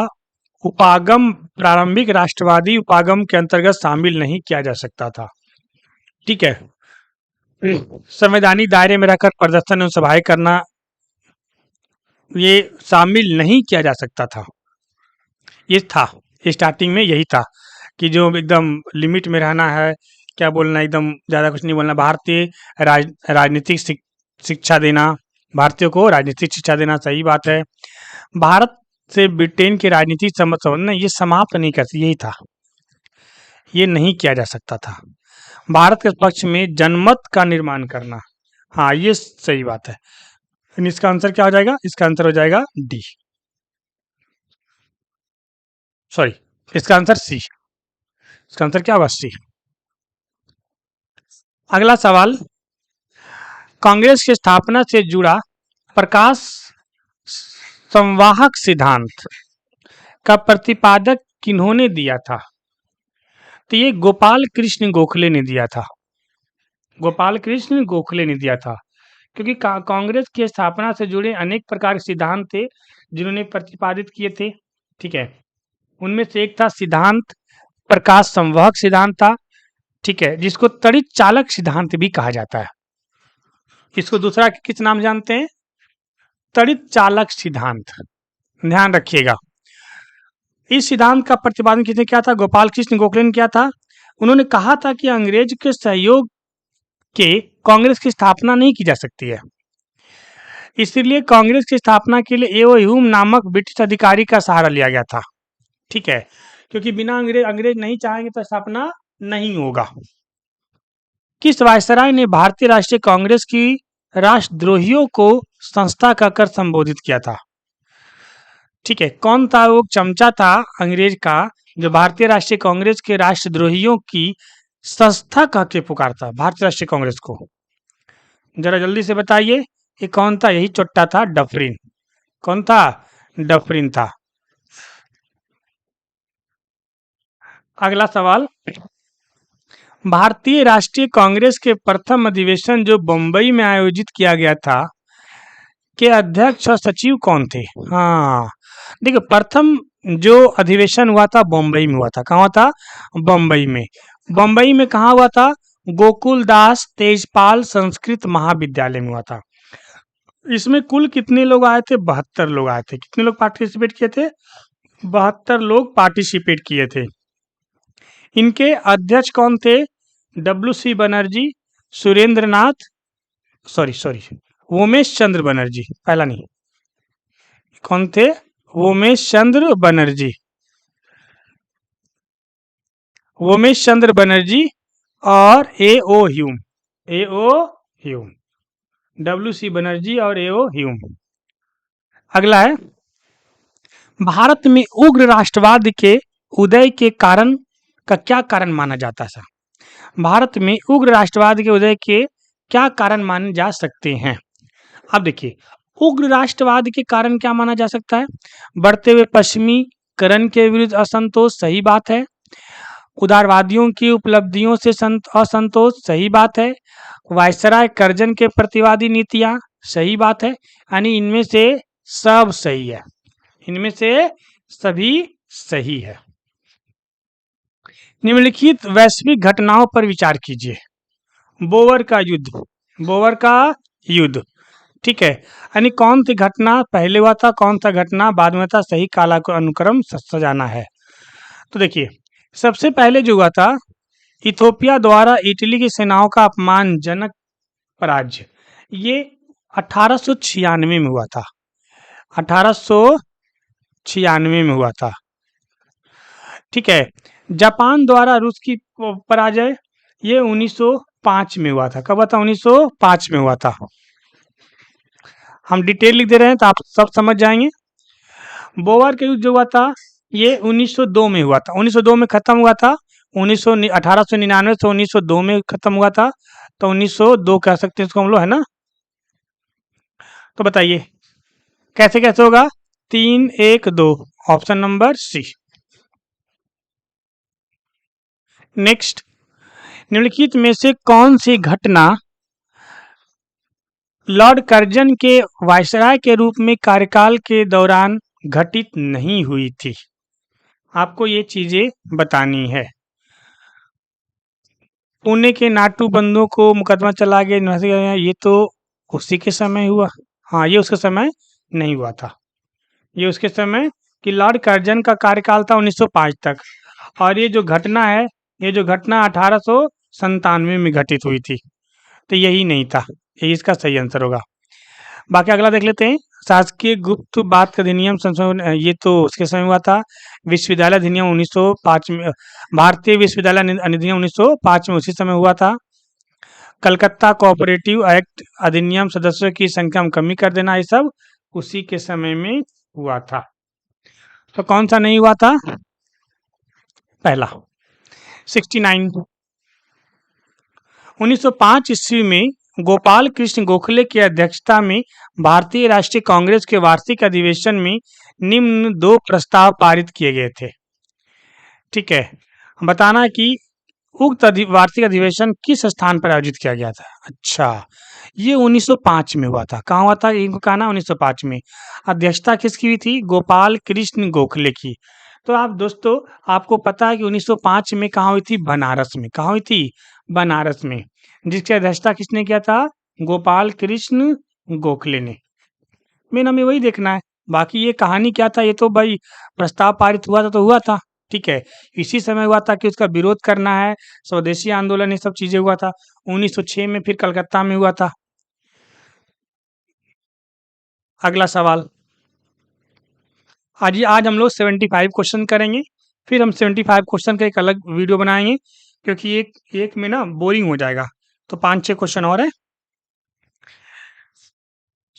उपागम प्रारंभिक राष्ट्रवादी उपागम के अंतर्गत शामिल नहीं किया जा सकता था? ठीक है, संवैधानिक दायरे में रहकर प्रदर्शन एवं सभाएं करना, ये शामिल नहीं किया जा सकता था। ये था, स्टार्टिंग में यही था कि जो एकदम लिमिट में रहना है, क्या बोलना, एकदम ज़्यादा कुछ नहीं बोलना। भारतीय राजनीतिक शिक्षा देना, भारतीयों को राजनीतिक शिक्षा देना, सही बात है। भारत से ब्रिटेन की राजनीतिक संबंध ये समाप्त नहीं कर, यही था, ये नहीं किया जा सकता था। भारत के पक्ष में जनमत का निर्माण करना, हाँ ये सही बात है। इसका आंसर क्या हो जाएगा? इसका आंसर हो जाएगा डी, सॉरी, इसका आंसर सी। इसका आंसर क्या होगा? सी। अगला सवाल, कांग्रेस की स्थापना से जुड़ा प्रकाश संवाहक सिद्धांत का प्रतिपादक किन्होंने दिया था? तो ये गोपाल कृष्ण गोखले ने दिया था। गोपाल कृष्ण गोखले ने दिया था, क्योंकि कांग्रेस की स्थापना से जुड़े अनेक प्रकार के सिद्धांत थे जिन्होंने प्रतिपादित किए थे, ठीक है। उनमें से एक था सिद्धांत प्रकाश संवाहक सिद्धांत था, ठीक है, जिसको तड़ित चालक सिद्धांत भी कहा जाता है। इसको दूसरा किस नाम जानते हैं? तड़ित चालक सिद्धांत, ध्यान रखिएगा। इस सिद्धांत का प्रतिपादन किसने किया था? गोपाल कृष्ण गोखले ने किया था। उन्होंने कहा था कि अंग्रेज के सहयोग के कांग्रेस की स्थापना नहीं की जा सकती है, इसलिए कांग्रेस की स्थापना के लिए एओ ह्यूम नामक ब्रिटिश अधिकारी का सहारा लिया गया था, ठीक है, क्योंकि बिना अंग्रेज नहीं चाहेंगे तो स्थापना नहीं होगा। किस वायसराय ने भारतीय राष्ट्रीय कांग्रेस की राष्ट्रद्रोहियों को संस्था कहकर संबोधित किया था? ठीक है, कौन था वो चमचा था अंग्रेज का जो भारतीय राष्ट्रीय कांग्रेस के राष्ट्रद्रोहियों की संस्था कह के पुकारता भारतीय राष्ट्रीय कांग्रेस को? जरा जल्दी से बताइए, ये कौन था? यही चोट्टा था, डफरिन। कौन था? डफरिन था। अगला सवाल, भारतीय राष्ट्रीय कांग्रेस के प्रथम अधिवेशन जो बंबई में आयोजित किया गया था के अध्यक्ष और सचिव कौन थे? हाँ, देखिए, प्रथम जो अधिवेशन हुआ था बम्बई में हुआ था। कहाँ हुआ था? बम्बई में। बम्बई में कहाँ हुआ था? गोकुल दास तेजपाल संस्कृत महाविद्यालय में हुआ था। इसमें कुल कितने लोग आए थे? 72 लोग आए थे। कितने लोग पार्टिसिपेट किए थे? 72 लोग पार्टिसिपेट किए थे। इनके अध्यक्ष कौन थे? डब्ल्यू.सी. बनर्जी, सुरेंद्र नाथ, सॉरी सॉरी उमेश चंद्र बनर्जी, पहला नहीं। कौन थे? उमेश चंद्र बनर्जी, उमेश चंद्र बनर्जी और A O. Hume, A O. Hume, W C. Banerjee और ए.ओ. ह्यूम। अगला है, भारत में उग्र राष्ट्रवाद के उदय के कारण का क्या कारण माना जाता है? भारत में उग्र राष्ट्रवाद के उदय के क्या कारण माने जा सकते हैं? अब देखिए, उग्र राष्ट्रवाद के कारण क्या माना जा सकता है? बढ़ते हुए पश्चिमीकरण के विरुद्ध असंतोष, सही बात है। उदारवादियों की उपलब्धियों से असंतोष, सही बात है। वायसराय कर्जन के प्रतिवादी नीतियां, सही बात है। यानी इनमें से सब सही है, इनमें से सभी सही है। निम्नलिखित वैश्विक घटनाओं पर विचार कीजिए। बोवर का युद्ध, बोवर का युद्ध, ठीक है। यानी कौन सी घटना पहले हुआ था, कौन सा घटना बाद में था, सही काला को अनुक्रम सजाना है। तो देखिए, सबसे पहले जो हुआ था, इथोपिया द्वारा इटली की सेनाओं का अपमानजनक पराजय, ये 1896 में हुआ था। 1896 में हुआ था, ठीक है। जापान द्वारा रूस की पराजय, ये 1905 में हुआ था। कब हुआ था? 1905 में हुआ था। हम डिटेल लिख दे रहे हैं तो आप सब समझ जाएंगे। बोवर के युद्ध जो हुआ था, ये 1902 में हुआ था। 1902 में खत्म हुआ था। 1899 से 1902 में खत्म हुआ था, तो 1902 कह सकते हैं इसको हम लोग, है ना। तो बताइए कैसे कैसे होगा? 3-1-2, ऑप्शन नंबर सी। नेक्स्ट, निम्नलिखित में से कौन सी घटना लॉर्ड कर्जन के वायसराय के रूप में कार्यकाल के दौरान घटित नहीं हुई थी? आपको ये चीजें बतानी है। पुणे के नाटू बंधुओं को मुकदमा चला गया, ये तो उसी के समय हुआ। हाँ, ये उसके समय नहीं हुआ था। ये उसके समय कि लॉर्ड कर्जन का कार्यकाल था 1905 तक, और ये जो घटना है, ये जो घटना 1897 में घटित हुई थी, तो यही नहीं था। यही इसका सही आंसर होगा। बाकी अगला देख लेते हैं। शासकीय गुप्त बात अधिनियम संशोधन, ये तो उसके समय हुआ था। विश्वविद्यालय अधिनियम 1905 में, भारतीय विश्वविद्यालय अधिनियम 1905 में उसी समय हुआ था। कलकत्ता कोऑपरेटिव एक्ट अधिनियम, सदस्यों की संख्या में कमी कर देना, ये सब उसी के समय में हुआ था। तो कौन सा नहीं हुआ था? पहला 69। 1905 ईस्वी में गोपाल कृष्ण गोखले की अध्यक्षता में भारतीय राष्ट्रीय कांग्रेस के वार्षिक अधिवेशन में निम्न 2 प्रस्ताव पारित किए गए थे, ठीक है। बताना कि उक्त वार्षिक अधिवेशन किस स्थान पर आयोजित किया गया था। अच्छा, ये 1905 में हुआ था। कहाँ हुआ था? इनको कहना 1905 में। अध्यक्षता किसकी हुई थी? गोपाल कृष्ण गोखले की। तो आप दोस्तों, आपको पता है कि 1905 में कहाँ हुई थी? बनारस में। कहाँ हुई थी? बनारस में। जिसकी अध्यक्षता किसने किया था? गोपाल कृष्ण गोखले ने। मेन हमें वही देखना है। बाकी ये कहानी क्या था, ये तो भाई प्रस्ताव पारित हुआ था तो हुआ था, ठीक है। इसी समय हुआ था कि उसका विरोध करना है, स्वदेशी आंदोलन, ये सब चीजें हुआ था। 1906 में फिर कलकत्ता में हुआ था। अगला सवाल, आज हम लोग 75 क्वेश्चन करेंगे। फिर हम 75 क्वेश्चन का एक अलग वीडियो बनाएंगे, क्योंकि एक एक में ना बोरिंग हो जाएगा। तो 5-6 क्वेश्चन और है।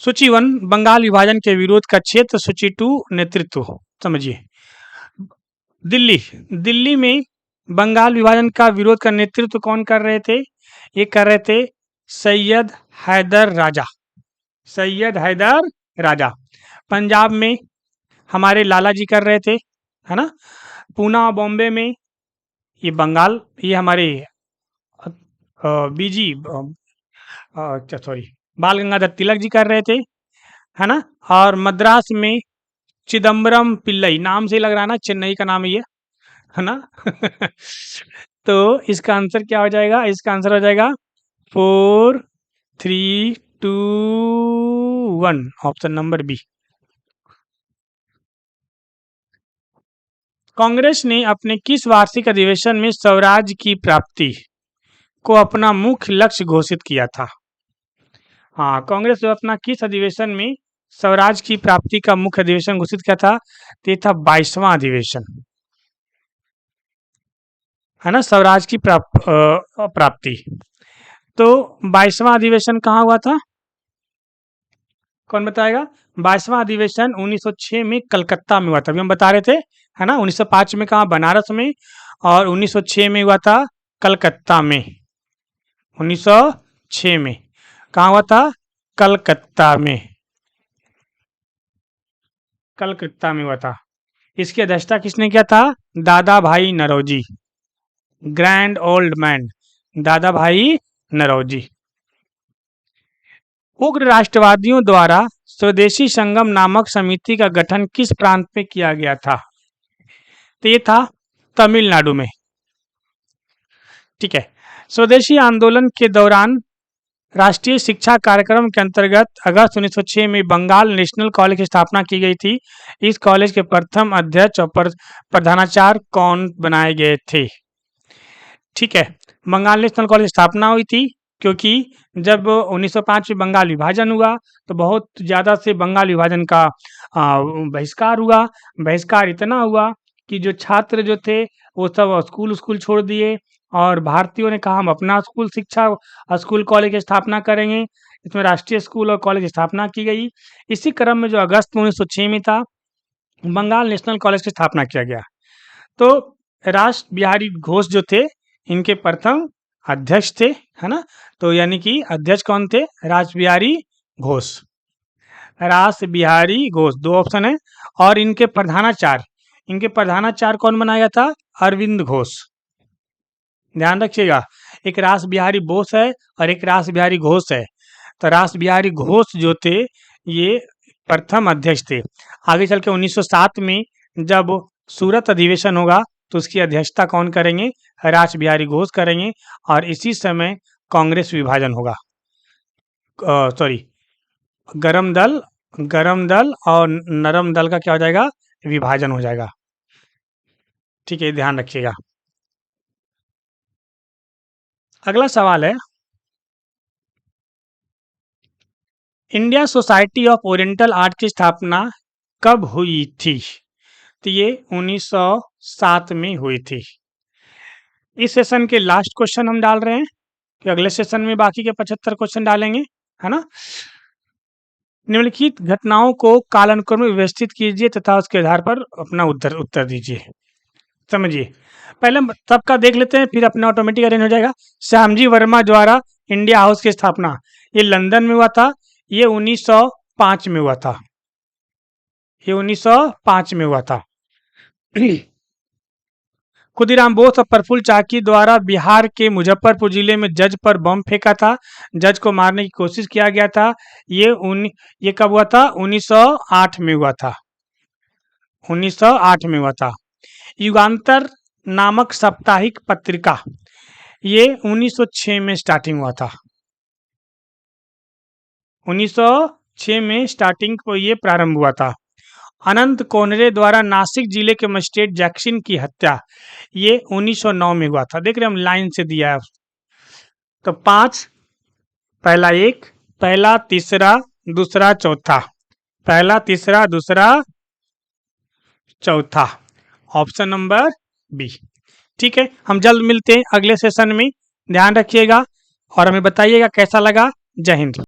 सूची 1 बंगाल विभाजन के विरोध का क्षेत्र, सूची 2 नेतृत्व। समझिए, दिल्ली दिल्ली में बंगाल विभाजन का विरोध का नेतृत्व कौन कर रहे थे? ये कर रहे थे सैयद हैदर राजा, सैयद हैदर राजा। पंजाब में हमारे लाला जी कर रहे थे, है ना। पूना बॉम्बे में ये बंगाल, ये हमारे बीजी, सॉरी, बाल गंगाधर तिलक जी कर रहे थे, है ना। और मद्रास में चिदम्बरम पिल्लई, नाम से ही लग रहा है ना, चेन्नई का नाम है ये, है ना। तो इसका आंसर क्या हो जाएगा? इसका आंसर हो जाएगा 4, 3, 2, 1, ऑप्शन नंबर बी। कांग्रेस ने अपने किस वार्षिक अधिवेशन में स्वराज की प्राप्ति को अपना मुख्य लक्ष्य घोषित किया था? हाँ, कांग्रेस ने अपना किस अधिवेशन में स्वराज की प्राप्ति का मुख्य अधिवेशन घोषित किया था? तो ये था 22वां अधिवेशन, है ना, स्वराज की प्राप्ति। तो 22वां अधिवेशन कहाँ हुआ था? कौन बताएगा? 22वां अधिवेशन 1906 में कलकत्ता में हुआ था। अभी हम बता रहे थे, है ना। 1905 में कहा? बनारस में। और 1906 में हुआ था कलकत्ता में। 1906 में कहाँ हुआ था? कलकत्ता में। कलकत्ता में हुआ था। इसकी अध्यक्षता किसने किया था? दादा भाई नौरोजी, ग्रैंड ओल्ड मैन, दादा भाई नौरोजी। उग्र राष्ट्रवादियों द्वारा स्वदेशी संगम नामक समिति का गठन किस प्रांत में किया गया था? तो ये था तमिलनाडु में। ठीक है। स्वदेशी आंदोलन के दौरान राष्ट्रीय शिक्षा कार्यक्रम के अंतर्गत अगस्त 1906 में बंगाल नेशनल कॉलेज की स्थापना की गई थी। इस कॉलेज के प्रथम अध्यक्ष और प्रधानाचार्य कौन बनाए गए थे? ठीक है। बंगाल नेशनल कॉलेज की स्थापना हुई थी क्योंकि जब 1905 में बंगाल विभाजन हुआ तो बहुत ज़्यादा से बंगाल विभाजन का बहिष्कार हुआ। बहिष्कार इतना हुआ कि जो छात्र जो थे वो सब स्कूल छोड़ दिए और भारतीयों ने कहा हम अपना स्कूल कॉलेज की स्थापना करेंगे। इसमें राष्ट्रीय स्कूल और कॉलेज की स्थापना की गई। इसी क्रम में जो अगस्त 1906 में था, बंगाल नेशनल कॉलेज की स्थापना किया गया। तो रास बिहारी घोष जो थे इनके प्रथम अध्यक्ष थे, है ना। तो यानी कि अध्यक्ष कौन थे? रास बिहारी घोष। रास बिहारी घोष, दो ऑप्शन है। और इनके प्रधानाचार्य कौन बनाया था? अरविंद घोष। ध्यान रखिएगा, एक रास बिहारी बोस है और एक रास बिहारी घोष है। तो रास बिहारी घोष जो थे ये प्रथम अध्यक्ष थे। आगे चल के 1907 में जब सूरत अधिवेशन होगा तो उसकी अध्यक्षता कौन करेंगे? रास बिहारी घोष करेंगे। और इसी समय कांग्रेस विभाजन होगा। सॉरी, गरम दल और नरम दल का क्या हो जाएगा? विभाजन हो जाएगा। ठीक है, ध्यान रखिएगा। अगला सवाल है, India society of oriental art की स्थापना कब हुई थी? तो ये 1907 में हुई थी। इस सेशन के लास्ट क्वेश्चन हम डाल रहे हैं कि अगले सेशन में बाकी के 75 क्वेश्चन डालेंगे, है ना। निम्नलिखित घटनाओं को कालानुक्रम में व्यवस्थित कीजिए तथा उसके आधार पर अपना उत्तर दीजिए। समझिए, पहले हम सबका देख लेते हैं फिर अपना ऑटोमेटिक अरेंज हो जाएगा। श्यामजी वर्मा द्वारा इंडिया हाउस की स्थापना, ये लंदन में हुआ था। ये 1905 में हुआ था। ये 1905 में हुआ था। खुदीराम बोस और प्रफुल्ल चाकी द्वारा बिहार के मुजफ्फरपुर जिले में जज पर बम फेंका था। जज को मारने की कोशिश किया गया था। ये कब हुआ था? 1908 में हुआ था। 1908 में हुआ था। युगांतर नामक साप्ताहिक पत्रिका ये 1906 में स्टार्टिंग हुआ था। 1906 में स्टार्टिंग को ये प्रारंभ हुआ था। अनंत कोनरे द्वारा नासिक जिले के मजिस्ट्रेट जैक्सन की हत्या ये 1909 में हुआ था। देख रहे हम लाइन से दिया है। तो 5, पहला 1, पहला, तीसरा, दूसरा, चौथा, पहला, तीसरा, दूसरा, चौथा, ऑप्शन नंबर बी। ठीक है, हम जल्द मिलते हैं अगले सेशन में। ध्यान रखिएगा और हमें बताइएगा कैसा लगा। जय हिंद।